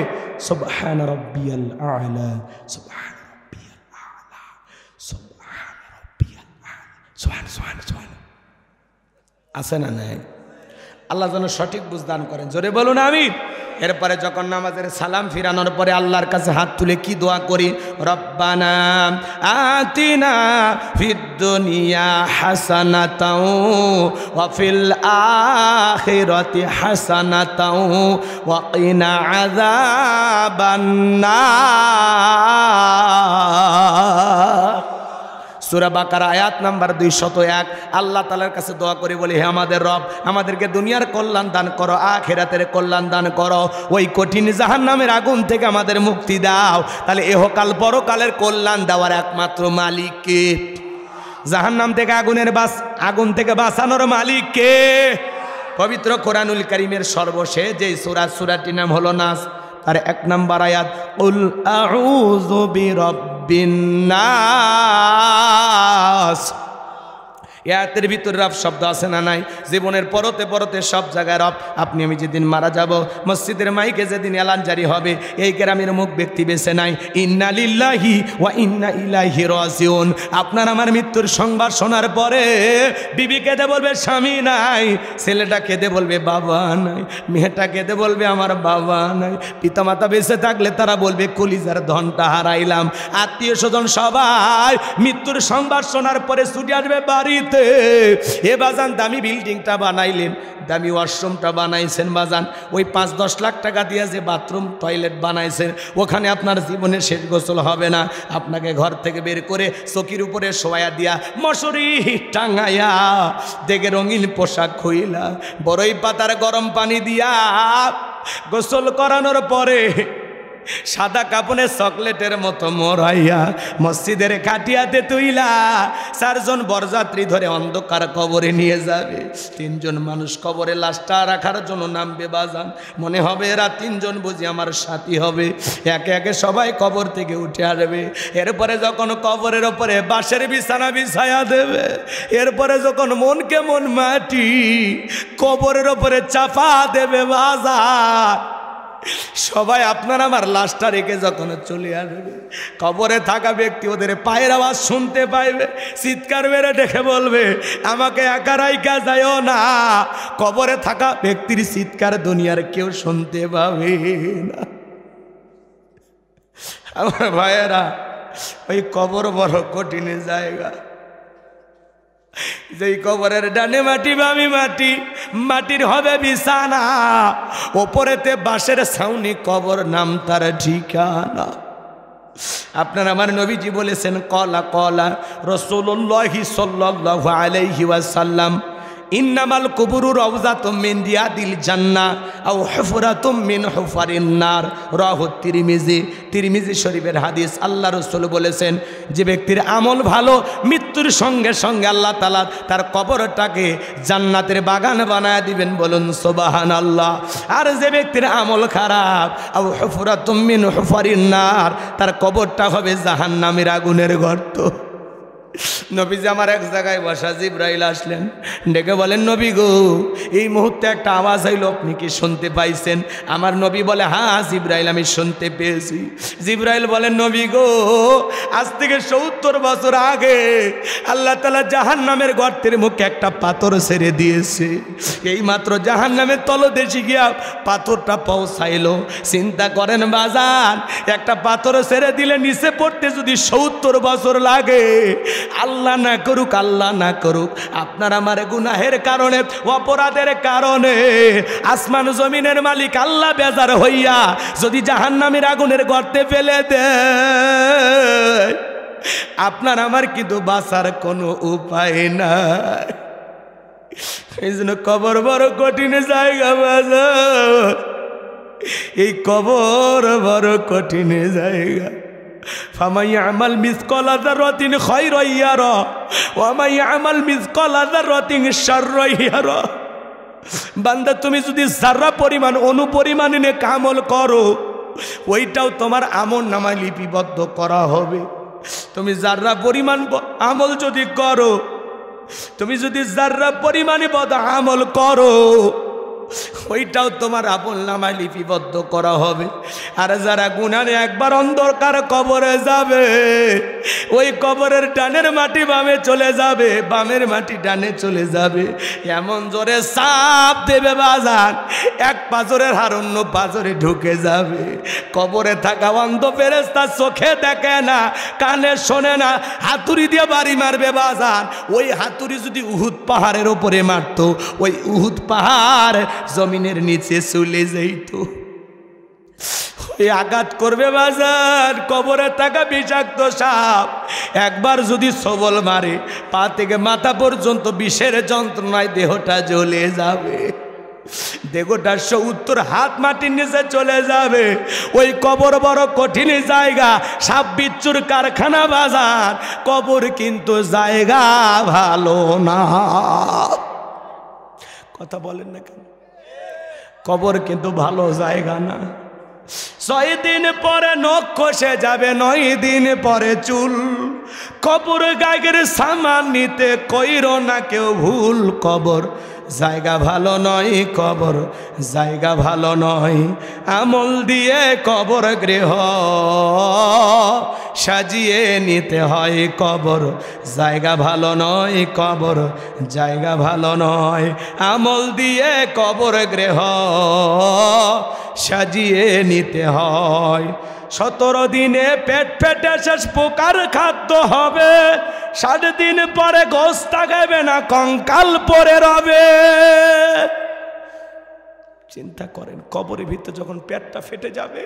সুবহান রাব্বিয়াল আ'লা, সুবহান রাব্বিয়াল আ'লা, সুবহান রাব্বিয়াল আ'লা, সুবহান সুবহান সুবহান। আছে না নাই? আল্লাহ যেন সঠিক বুঝদান করেন, জোরে বলুন আমিন। এরপরে যখন নামাজের সালাম ফিরানোর পরে আল্লাহর কাছে হাত তুলে কি দোয়া করি? রব্বানা আতিনা ফিদ দুনিয়া হাসানাতাও ওয়া ফিল আখিরাতি হাসানাতাও ওয়া কিনা আযাবান নার। সূরা বাকারা আয়াত নাম্বার 201। আল্লাহ তাআলার কাছে দোয়া করে বলি, হে আমাদের রব, আমাদেরকে দুনিয়ার কল্যাণ দান করো, আখিরাতের কল্যাণ দান করো, ওই কঠিন জাহান্নামের আগুন থেকে আমাদের মুক্তি দাও। তাহলে ইহকাল পরকালের কল্যাণ দেওয়ার একমাত্র মালিক কে? জাহান্নাম থেকে আগুন থেকে বাঁচানোর মালিক কে? পবিত্র কোরআনুল কারীমের সর্বশেষ যে সূরাটির নাম হলো নাস, আর 1 নাম্বার আয়াত, কুল আউযু বিরাব্বিন নাস। এর ভিতরে রব শব্দ আছে না নাই? জীবনের পরতে পরতে সব জায়গায় রব। আপনি আমি যেদিন মারা যাব, মসজিদের মাইকে যেদিন এলান জারি হবে, এই গ্রামের মুখ ব্যক্তি বেছে নাই, ইন্না লিল্লাহি ওয়া ইন্না ইলাইহি রাজিউন। আপনার আমার মৃত্যুর সংবাদ শোনার পরে বিবি কেঁদে বলবে স্বামী নাই, ছেলেটা কেঁদে বলবে বাবা নাই, মেয়েটা কেঁদে বলবে আমার বাবা নাই, পিতামাতা বেঁচে থাকলে তারা বলবে কলিজার ধনটা হারাইলাম। আত্মীয় স্বজন সবাই মৃত্যুর সংবাদ শোনার পরে ছুটে আসবে বাড়িতে। এ বাজান দামি বিল্ডিংটা বানাইলেন, দামি ওয়াশরুমটা বানাইছেন বাজান, ওই 5-10 লাখ টাকা দিয়ে যে বাথরুম টয়লেট বানাইছেন, ওখানে আপনার জীবনের শেষ গোসল হবে না। আপনাকে ঘর থেকে বের করে চকির উপরে শোয়া দিয়া, মশারি টাঙাইয়া, দেখে রঙিন পোশাক খুইলা, বড়ই পাতার গরম পানি দিয়া গোসল করানোর পরে সাদা কাপড়ে চকলেটের মতো মোড়াইয়া মসজিদের খাটিয়াতে তুইলা 4 জন বরযাত্রী ধরে অন্ধকার কবরে নিয়ে যাবে। 3 জন মানুষ কবরে লাশটা রাখার জন্য নামবে বাজান, মনে হবে এরা 3 জন বুঝি আমার সাথী হবে। একে একে সবাই কবর থেকে উঠে আসবে। এরপরে যখন কবরের ওপরে বাঁশের বিছানা বিছায়া দেবে, এরপরে যখন মনকে মন মাটি কবরের ওপরে চাপা দেবে বাজার, সবাই আপনার আমার লাশটা রেখে যখন চলে আসবে, কবরে থাকা ব্যক্তি ওদের পায়ের আওয়াজ শুনতে পাইবে, চিৎকার মেরে ডেকে বলবে আমাকে একা রাইখা যাইও না। কবরে থাকা ব্যক্তির চিৎকার দুনিয়ার কেউ শুনতে পাবে না। আমার ভাইয়েরা, ওই কবর বড় কঠিন জায়গা। যেই কবরের ডানে মাটি বামে মাটি, মাটির হবে বিছানা, ওপরেতে বাঁশের ছাউনি, কবর নাম তার ঠিকানা। আপনার আমার নবীজি বলেছেন, কলা কলা রাসূলুল্লাহি সাল্লাল্লাহু আলাইহি ওয়াসাল্লাম, ইন্নামাল কুবুরু রাউযাতুম মিন রিয়াদিল জান্নাহ আও হুফরাতুম মিন হুফারিন নার। রাহু তিরমিজি শরীফের হাদিস। আল্লাহ রাসূল বলেছেন, যে ব্যক্তির আমল ভালো, মৃত্যুর সঙ্গে সঙ্গে আল্লাহ তাআলা তার কবরটাকে জান্নাতের বাগান বানায় দিবেন, বলুন সুবহানাল্লাহ। আর যে ব্যক্তির আমল খারাপ, আও হুফরাতুম মিন হুফারিন নার, তার কবরটা হবে জাহান্নামের আগুনের গর্ত। নবীজি আমার এক জায়গায় বসা, জিবরাইল আসলেন, ডেকে বলেন নবী গো এই মুহূর্তে একটা আওয়াজ হইল, আপনি কি শুনতে পাইছেন? আমার নবী বলে হ্যাঁ জিবরাইল আমি শুনতে পেয়েছি। জিবরাইল বলেন নবী গো আজ থেকে ৭০ বছর আগে আল্লাহ তাআলা জাহান্নামের গর্তের মুখে একটা পাথর ছেড়ে দিয়েছে, এই মাত্র জাহান্নামের তলদেশে গিয়া পাথরটা পৌঁছাইলো। চিন্তা করেন বাজান, একটা পাথর ছেড়ে দিলে নিচে পড়তে যদি ৭০ বছর লাগে, আল্লাহ না করুক আল্লাহ না করুক আপনার আমার গুনাহের কারণে অপরাধের কারণে আসমান জমিনের মালিক আল্লাহ বেজার হইয়া যদি জাহান্নামের আগুনের গর্তে ফেলে দেয়, আপনার আমার কিন্তু বাঁচার কোনো উপায় নাই। এই জন্য কবর বড় কঠিন জায়গা বাজার, এই কবর বড় কঠিন জায়গা। ফামাইয়া আমাল মিসকালা যাররাতিন খায়রান ইয়ারা ওয়া মাইয়া আমাল মিসকালা যাররাতিন শাররান ইয়ারা। বান্দা তুমি যদি যারা পরিমাণ অনুপরিমাণে কামল করো, ওইটাও তোমার আমল নামায় লিপিবদ্ধ করা হবে। তুমি যারা পরিমাণ আমল যদি করো, তুমি যদি যারা পরিমাণে বদ আমল করো, ওইটাও তোমার আমল নামায় লিপিবদ্ধ করা হবে। আর যারা গুনাহে একবার অন্ধকার কবরে যাবে, ওই কবরের ডানের মাটি বামে চলে যাবে, বামের মাটি ডানে চলে যাবে, এমন জোরে চাপ দেবে বাজান এক পাথরের হার অন্য পাথরে ঢুকে যাবে। কবরে থাকা অন্ধ ফেরেশতা চোখে দেখে না, কানে শোনে না, হাতুড়ি দিয়ে বাড়ি মারবে বাজান। ওই হাতুড়ি যদি উহুদ পাহাড়ের উপরে মারতো, ওই উহুদ পাহাড় জমিনের নিচে চলে যাইত। ওই আঘাত করবে বাজার, কবরে থাকা বিষাক্ত সাপ একবার যদি সবল মারে, পা থেকে মাথা পর্যন্ত বিষের যন্ত্রণায় দেহটা জ্বলে যাবে, দেহটা ৭০ হাত মাটির নিচে চলে যাবে। ওই কবর বড় কঠিন জায়গা, সাপ বিচ্ছুর কারখানা বাজার। কবর কিন্তু জায়গা ভালো না। কথা বলেন না কেন? কবর কিন্তু ভালো জায়গা না। ৬ দিন পরে নখ খসে যাবে, ৯ দিন পরে চুল। কবর গায়ের সামান নিতে কইরো না কেউ ভুল। কবর জায়গা ভালো নয়, কবর জায়গা ভালো নয়। আমল দিয়ে কবর গৃহ সাজিয়ে নিতে হয়। কবর জায়গা ভালো নয়, কবর জায়গা ভালো নয়। আমল দিয়ে কবর গৃহ সাজিয়ে নিতে হয়। ১৭ দিনে পেট ফেটে শেষ পোকার খাদ্য হবে। ৬০ দিন পরে গোশ তাকাবে না, কঙ্কাল পরে রবে। চিন্তা করেন, কবরের ভিতরে যখন পেটটা ফেটে যাবে,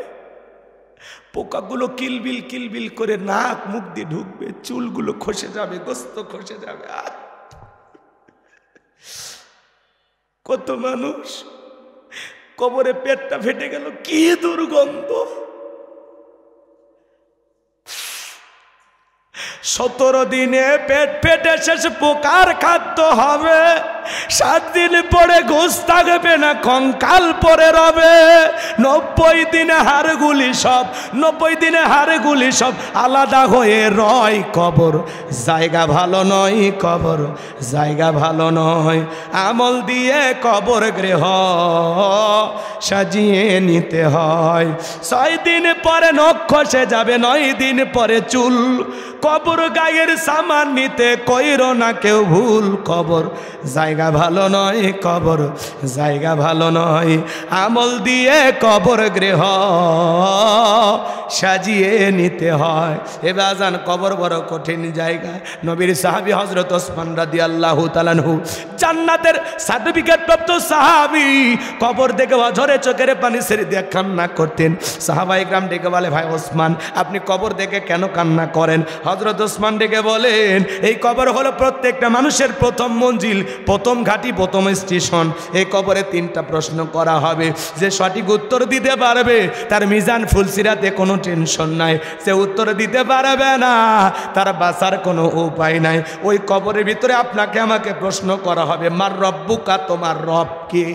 পোকাগুলো কিলবিল কিলবিল করে নাক মুখ দিয়ে ঢুকবে, চুলগুলো খসে যাবে, গোস্ত খসে যাবে। কত মানুষ কবরে পেটটা ফেটে গেল, কি দুর্গন্ধ। ১৭ দিনে পেট ফেটে শেষ পোকার খাদ্য হবে। ৭ দিন পরে গোশ থাকবে না, কঙ্কাল পরে রবে। ৯০ দিনে হাড়গুলি সব ৯০ দিনে হাড়গুলি সব আলাদা হয়ে রয়। কবর জায়গা ভালো নয়, কবর জায়গা ভালো নয়। আমল দিয়ে কবর গৃহ সাজিয়ে নিতে হয়। ৬ দিন পরে নখ খসে যাবে, ৯ দিন পরে চুল। কবর গায়ের সামান নিতে কইরো না কেউ ভুল। কবর জায়গা ভালো নয়, কবর জায়গা ভালো নয়। আমল দিয়ে কবর গৃহ সাজিয়ে নিতে হয়। এবার জান কবর বড় কঠিন জায়গা। নবীর সাহাবী হযরত ওসমান রাদিয়াল্লাহু তাআলা আনহু, জান্নাতের সার্টিফিকেট প্রাপ্ত সাহাবী, কবর দেখে অঝরে চোখের পানি ছেড়ে দিয়ে কান্না করতেন। সাহাবায়ে কেরাম ডেকে বলে, ভাই ওসমান আপনি কবর দেখে কেন কান্না করেন? হযরত ওসমান ডেকে বলেন, এই কবর হলো প্রত্যেকটা মানুষের প্রথম মঞ্জিল, প্রথম ঘাঁটি, প্রথম স্টেশন। এই কবরে 3টা প্রশ্ন করা হবে। যে সঠিক উত্তর দিতে পারবে তার মিজান ফুলসিরাতে কোনো টেনশন নাই। সে উত্তর দিতে পারবে না, তার বাঁচার কোনো উপায় নাই। ওই কবরের ভিতরে আপনাকে আমাকে প্রশ্ন করা হবে, মার রব্বুকা, তোমার রব কে?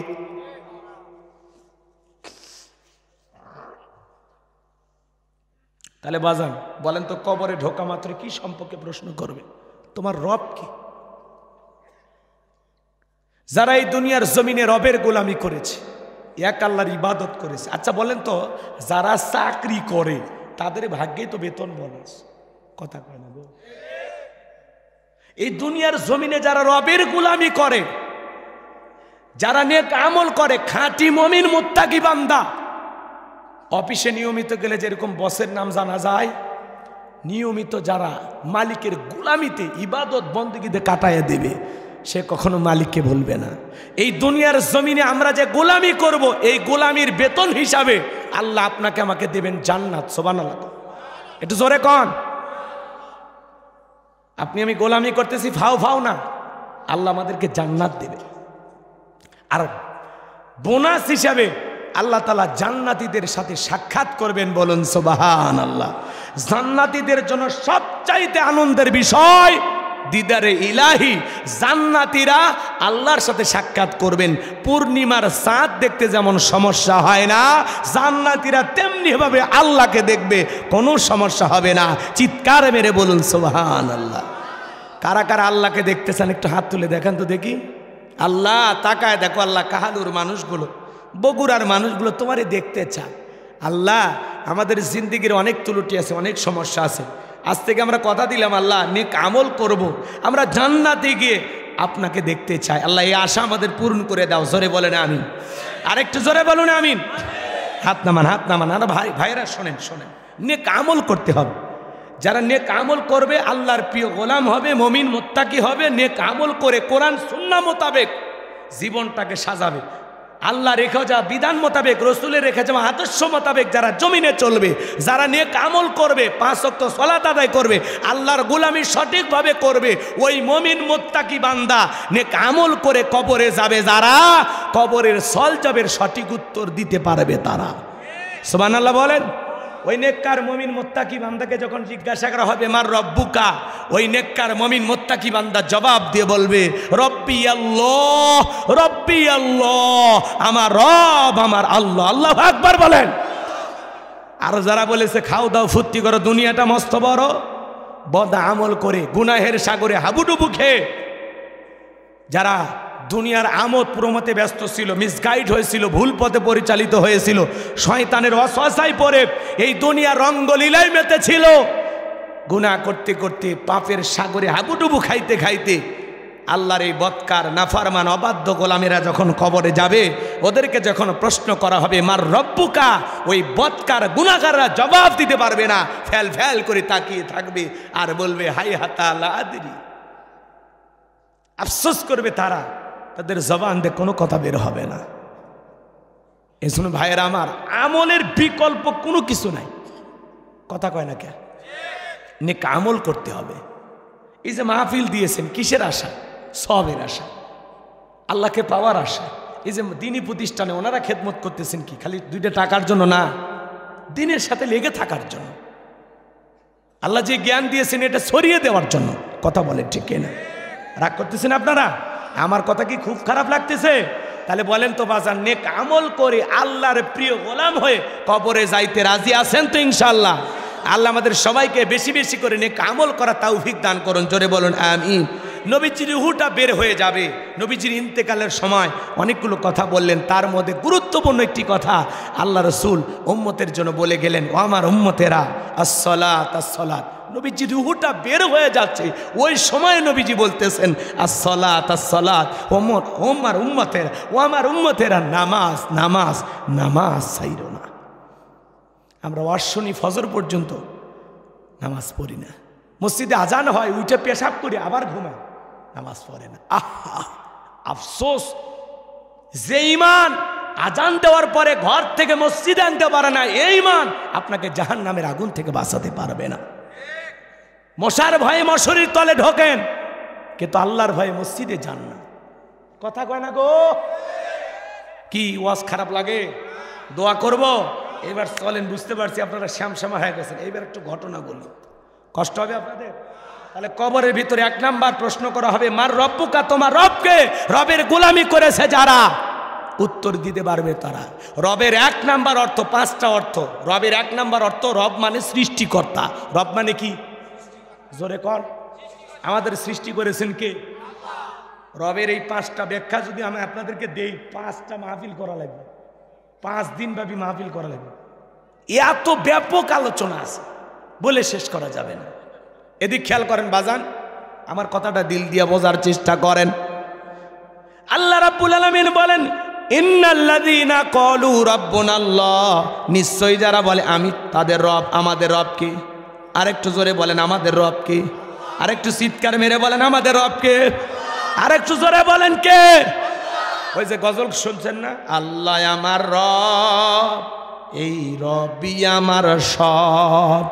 তাহলে বাজান বলেন তো, কবরে ঢোকা মাত্র কি সম্পর্কে প্রশ্ন করবে? তোমার রব কি? যারা এই দুনিয়ার জমিনে রবের গোলামি করেছে, এক আল্লাহর ইবাদত করেছে। আচ্ছা বলেন তো, যারা চাকরি করে তাদের ভাগ্যে তো বেতন বোনাস, কথা কয় না গো? এই দুনিয়ার জমিনে যারা রবের গোলামি করে, যারা নেক আমল করে, খাঁটি মুমিন মুত্তাকি বান্দা, অফিসে নিয়মিত গেলে যেরকম বসের নাম জানা যায়, নিয়মিত যারা মালিকের গোলামিতে ইবাদত বন্দেগীতে কাটাইয়া দেবে, সে কখনো মালিককে বলবে না। এই দুনিয়ার জমিনে আমরা যে গোলামি করব, এই গোলামির বেতন হিসাবে আল্লাহ আপনাকে আমাকে দেবেন জান্নাত। সুবহানাল্লাহ, একটু জোরে কন। আপনি আমি গোলামি করতেছি ফাও ফাও না, আল্লাহ আমাদেরকে জান্নাত দেবে। আর বোনাস হিসাবে আল্লাহ তাআলা জান্নাতীদের সাথে সাক্ষাৎ করবেন। বলুন সুবহানাল্লাহ। জান্নাতীদের জন্য সবচাইতে আনন্দের বিষয় দিদারে ইলাহি। জান্নাতীরা আল্লাহর সাথে সাক্ষাৎ করবেন। পূর্ণিমার চাঁদ দেখতে যেমন সমস্যা হয় না, জান্নাতীরা তেমনি ভাবে আল্লাহকে দেখবে, কোনো সমস্যা হবে না। চিৎকার মেরে বলুন সুবহানাল্লাহ। কারা কারা আল্লাহকে দেখতেছেন একটু হাত তুলে দেখান তো দেখি। আল্লাহ তাকায় দেখো, আল্লাহ কাহালুর মানুষগুলো, বগুড়ার মানুষগুলো তোমারে দেখতে চায়। আল্লাহ আমাদের জিন্দেগির অনেক ত্রুটি আছে, অনেক সমস্যা আছে। আজ থেকে আমরা কথা দিলাম আল্লাহ নেক আমল করব, আমরা জান্নাতে গিয়ে আপনাকে দেখতে চাই। আল্লাহ এই আশা আমাদের পূরণ করে দাও। জোরে বলেন আমিন। আরেকটু জোরে বলুন আমিন। হাত নামান, হাত নামান। আর ভাইরা শোনেন, শোনেন, নেক আমল করতে হবে। যারা নেক আমল করবে আল্লাহর প্রিয় গোলাম হবে, মুমিন মুত্তাকি হবে। নেক আমল করে কোরআন সুন্নাহ মোতাবেক জীবনটাকে সাজাবে। আল্লাহ রেখে যাওয়া বিধান মোতাবেক, রসুলের রেখে যাওয়া আদর্শ মোতাবেক যারা জমিনে চলবে, যারা নেক আমল করবে, 5 ওয়াক্ত সালাত আদায় করবে, আল্লাহর গোলামি সঠিকভাবে করবে, ওই মুমিন মুত্তাকি বান্দা নেক আমল করে কবরে যাবে। যারা কবরের সওয়ালের সঠিক উত্তর দিতে পারবে তারা। সুবহানাল্লাহ বলেন। ওই নেককার মুমিন মুত্তাকি বান্দাকে যখন জিজ্ঞাসা করা হবে মার রব্বুকা, ওই নেককার মুমিন মুত্তাকি বান্দা জবাব দিয়ে বলবে রব্বি আল্লাহ, রব্বি আল্লাহ, আমার রব আমার আল্লাহ। আল্লাহু আকবার বলেন। আর যারা বলেছে খাও দাও ফুর্তি করো, দুনিয়াটা মস্ত বড়, বদ আমল করে গুনাহের সাগরে হাবুডুবু খেয়ে যারা দুনিয়ার আমোদ প্রমোতে ব্যস্ত ছিল, মিসগাইড হয়েছিল, ভুল পথে পরিচালিত হয়েছিল, শয়তানের ওয়াসওয়াসায় পড়ে এই দুনিয়ার রঙ্গলীলায় মেতেছিল, গুনাহ করতে করতে পাপের সাগরে হাবুডুবু খাইতে খাইতে আল্লাহর এই বদকার নাফরমান অবাধ্য গোলামেরা যখন কবরে যাবে, ওদেরকে যখন প্রশ্ন করা হবে মার রব্বুকা, ওই বদকার গুনাহগাররা জবাব দিতে পারবে না, ফ্যাল ফ্যাল করে তাকিয়ে থাকবে আর বলবে হাই হাতা লা আদরি। আফসোস করবে তারা, তাদের জবান দিয়ে কোনো কথা বের হবে না। এই জন্য ভাইয়েরা আমার, আমলের বিকল্প কোনো কিছু নাই। কথা কয় না কে? নেক আমল করতে হবে। এই যে মাহফিল দিয়েছেন, কিসের আশা? সবের আশা, আল্লাহকে পাওয়ার আশা। এই যে দিনী প্রতিষ্ঠানে ওনারা খেদমত করতেছেন কি খালি 2টা টাকার জন্য না, দিনের সাথে লেগে থাকার জন্য। আল্লাহ যে জ্ঞান দিয়েছেন এটা ছড়িয়ে দেওয়ার জন্য। কথা বলেন ঠিক কিনা? রাগ করতেছেন আপনারা? আমার কথা কি খুব খারাপ লাগতেছে? তাহলে বলেন তো বাজার, নেক আমল করে আল্লাহর প্রিয় গোলাম হয়ে কবরে যাইতে রাজি আছেন তো ইনশাআল্লাহ? আল্লাহ আমাদের সবাইকে বেশি বেশি করে নেক আমল করা তৌফিক দান করুন। জোরে বলুন আমিন। নবীজির রূহটা বের হয়ে যাবে। নবীজির ইন্তেকালের সময় অনেকগুলো কথা বললেন, তার মধ্যে গুরুত্বপূর্ণ একটি কথা আল্লাহ রসুল উম্মতের জন্য বলে গেলেন, ও আমার উম্মতেরা আসসালাত আসসালাত। নবীজির রূহটা বের হয়ে যাচ্ছে, ওই সময় নবীজি বলতেছেন আসসালাত আসসালাত, ও আমার উম্মতেরা, ও আমার উম্মতেরা নামাজ নামাজ নামাজ ছাইরো না। আমরা ওয়াশনি ফজর পর্যন্ত নামাজ পড়ি না, মসজিদে আজান হয় উঠে পেশাব করি আবার ঘুমায়, নামাজ পড়ে না। আহা আফসোস, যে ঈমান আজান দেওয়ার পরে ঘর থেকে মসজিদে আনতে পারে না, এই ঈমান আপনাকে জাহান্নামের আগুন থেকে বাঁচাতে পারবে না। মশার ভয়ে মশারির তলে ঢোকেন, কিন্তু আল্লাহর ভয়ে মসজিদে যান না। কথা কয় না গো? কি ওয়াজ খারাপ লাগে? দোয়া করব। এবার চলেন, বুঝতে পারছি আপনারা শ্যামশ্যামা হয়ে গেছেন। এইবার একটু ঘটনা বলি, কষ্ট হবে আপনাদের। তাহলে কবরের ভিতরে 1 নাম্বার প্রশ্ন করা হবে মার রব্বুকা, তোমার রবকে। রবের গোলামি করেছে যারা, উত্তর দিতে পারবে তারা। রবের 1 নাম্বার অর্থ, 5টা অর্থ। রবের 1 নাম্বার অর্থ, রব মানে সৃষ্টিকর্তা। রব মানে কি? জোরে কর। আমাদের সৃষ্টি করেছেন কে? রবের এই 5টা ব্যাখ্যা যদি আমি আপনাদেরকে দেই, 5টা মাহফিল করা লাগবে, 5 দিন ব্যাপী মাহফিল করা লাগবে। এত ব্যাপক আলোচনা আছে, বলে শেষ করা যাবে না। এদিক খেয়াল করেন বাজান, আমার কথাটা দিল দিয়ে বোঝার চেষ্টা করেন। আল্লাহ রাব্বুল আলামিন বলেন, ইন্নাল্লাযীনা ক্বালু রাব্বুনাল্লাহ, নিশ্চয়ই যারা বলে আমি তাদের রব, আমাদের রব কে? আরেকটু জোরে বলেন আমাদের রব কে? আরেকটু চিৎকার মেরে বলেন আমাদের রব কে? আরেকটু জোরে বলেন কে? ওই যে গজল শুনছেন না, আল্লাহ আমার রব, এই রবি আমার সব,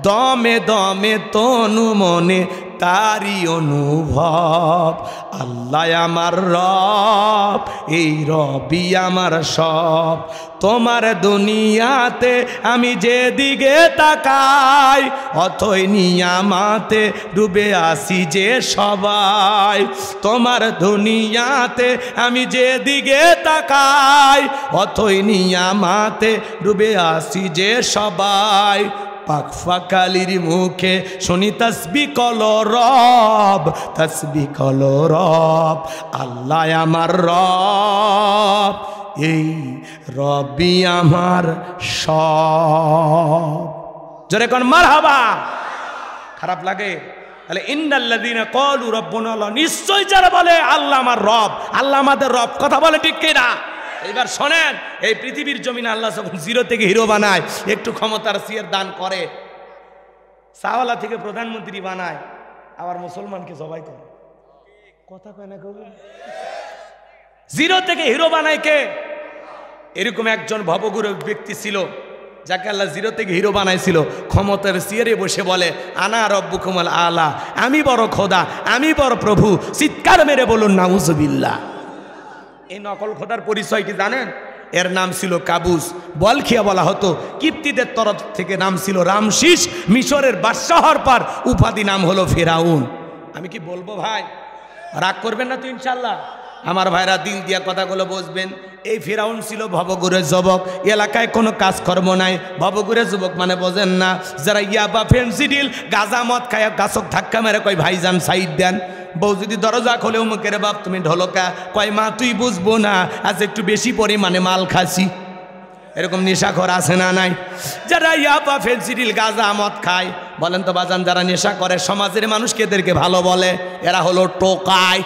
দমে দমে তনু মনে তারি অনুভব। আল্লাহ আমার রব, এই রবি আমার সব, তোমার দুনিয়াতে আমি যেদিকে তাকাই, অথই নিয়ামাতে ডুবে আসি যে সবাই। তোমার দুনিয়াতে আমি যেদিকে তাকাই, অথই নিয়ামাতে ডুবে আসি যে সবাই। পাক ফাকালির মুখে শুনি তসবিহ কলো রব, তসবিহ কলো রব, আল্লাহ আমার রব, এই রবি আমার সব। জোরে কোন মারহাবা। খারাপ লাগে? তাহলে ইন্নাল্লাযীনা ক্বালু রাব্বুনাল্লাহ, নিশ্চয় যারা বলে আল্লাহ আমার রব, আল্লাহ আমাদের রব, কথা বলে ঠিক কিনা? এবার শোনেন, এই পৃথিবীর জমিনে আল্লাহ যখন 0 থেকে হিরো বানায়, একটু ক্ষমতার সিয়ের দান করে, সাওয়ালা থেকে প্রধানমন্ত্রী বানায়, আবার মুসলমানকে জবাই করে। কথা কয় না কেউ? 0 থেকে হিরো বানায় কে? এরকম একজন ভবগুরু ব্যক্তি ছিল, যাকে আল্লাহ 0 থেকে হিরো বানাইছিল। ক্ষমতার সিয়ারে বসে বলে, আনা রব্বুকুমুল আলা, আমি বড় খোদা, আমি বড় প্রভু। চিৎকার মেরে বলুন নাউজুবিল্লাহ। এই নকল খোদার পরিচয় কি জানেন? এর নাম ছিল কাবুস, বলখিয়া বলা হতো। কিপ্তিদের তরফ থেকে নাম ছিল রামশিস। মিশরের বাদশাহ হওয়ার পর উপাধি নাম হলো ফেরাউন। আমি কি বলবো ভাই? রাগ করবেন না তো ইনশাল্লাহ? আমার ভাইরা দিল দিয়া কথাগুলো বুঝবেন। এই ফেরাউন ছিল ভবগুরের যুবক, এলাকায় কোনো কাজকর্ম নাই। ভবগুরের যুবক মানে বোঝেন না, যারা ইয়াবা ফেন্সিডিল গাঁজা মদ খায় গাছক ধাক্কা মেরে কয় ভাইজান সাইড দেন। বউ যদি দরজা খোলে মুখের বাপ তুমি ঢোলকা, কয় মা তুই বুঝবো না, আজ একটু বেশি পরিমাণে মাল খাসি। এরকম নেশাখোর আছে না নাই? যারা ইয়াবা ফেন্সিডিল গাঁজা মদ খায়, বলেন তো বাজান, যারা নেশা করে সমাজের মানুষকে এদেরকে ভালো বলে, এরা হলো টোকাই।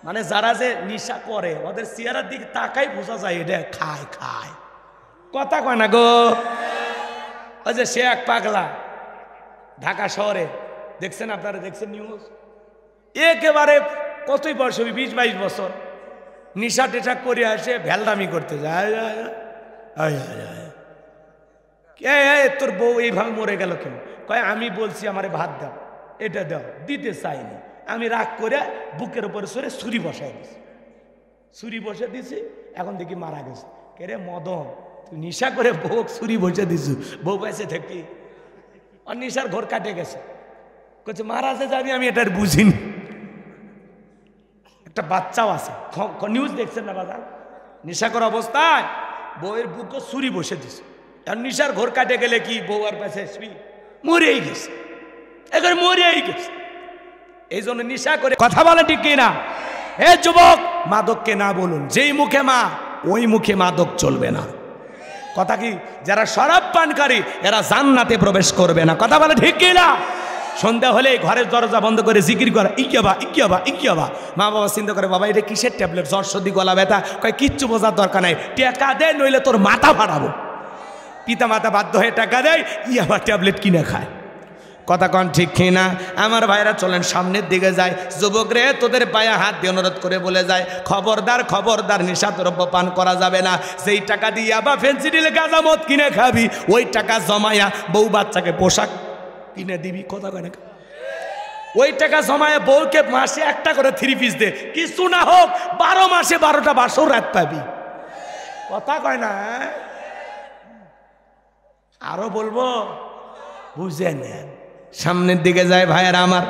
মানে যারা যে নেশা করে ওদের চেহারার দিকে তাকাই বোঝা যায় এটা খায় খায়। কথা কয় না গো? ওই যে সে এক পাগলা ঢাকা শহরে, দেখছেন আপনারা, দেখছেন নিউজ, একেবারে কতই বয়স হবে, 20-22 বছর, নেশা টেশা করে আসে ভ্যালরামি করতে যায়। তোর বউ এইভাবে মরে গেল কেন? কয় আমি বলছি আমারে ভাত দাও, এটা দাও, দিতে চাইনি, আমি রাগ করে বুকের উপরে সরে ছুরি বসাই দিছি, ছুরি বসে দিছি, এখন দেখি মারা গেছে। কে রে মদন, তুই নেশা করে বউ ছুরি বসে দিছু, বউ পাইছে থেকে আর নেশার ঘর কাটে গেছে। কচ্ছে মারা যে যাবি, আমি এটার বুঝিনি। একটা বাচ্চাও আছে, নিউজ দেখছেন না বাবা? নেশা করা অবস্থায় বউয়ের বুকে ছুরি বসে দিছে, আর নেশার ঘর কাটে গেলে কি বউ আর পাশে মরেই গেছে, এখানে মরেই গেছে। এই জন্য নেশা করে কথা বলে ঠিক কিনা? এ যুবক, মাদককে না বলুন, যেই মুখে মা ওই মুখে মাদক চলবে না। কথা কি? যারা শরাব পানকারী এরা জান্নাতে প্রবেশ করবে না। কথা বলে ঠিক কিনা? সন্ধ্যা হলে ঘরের দরজা বন্ধ করে জিকির করা, ইকিয়াবা ইকিয়াবা ইকিয়াবা। মা বাবা চিন্তা করে, বাবা এটা কিসের ট্যাবলেট? জ্বর সর্দি গলা ব্যথা? কয় কিচ্ছু বোঝার দরকার নাই, টাকা দে নইলে তোর মাথা ফাটাবো। পিতা মাতা বাধ্য হয়ে টাকা দেয়, ইয়াবা ট্যাবলেট কিনে খায়। কথা কন ঠিক কিনা? আমার ভাইরা চলেন সামনের দিকে যায়। যুবক রে, তোদের পায়ে হাত দিয়ে অনুরোধ করে বলে যায়, খবরদার খবরদার নেশাদ্রব্য পান করা যাবে না। যেই টাকা দিয়ে বা ফেন্সিডিল গাঁজা মদ কিনে খাবি, ওই টাকা জমায়া বউ বাচ্চাকে পোশাক কিনে দিবি। কথা কয় না? ওই টাকা জমায়া বউকে মাসে একটা করে 3 পিস দে, কিছু না হোক 12 মাসে 12টা বাসর রাত পাবি। কথা কয় না? আরো বলবো, বুঝে নেন। সামনের দিকে যায় ভাইয়েরা আমার।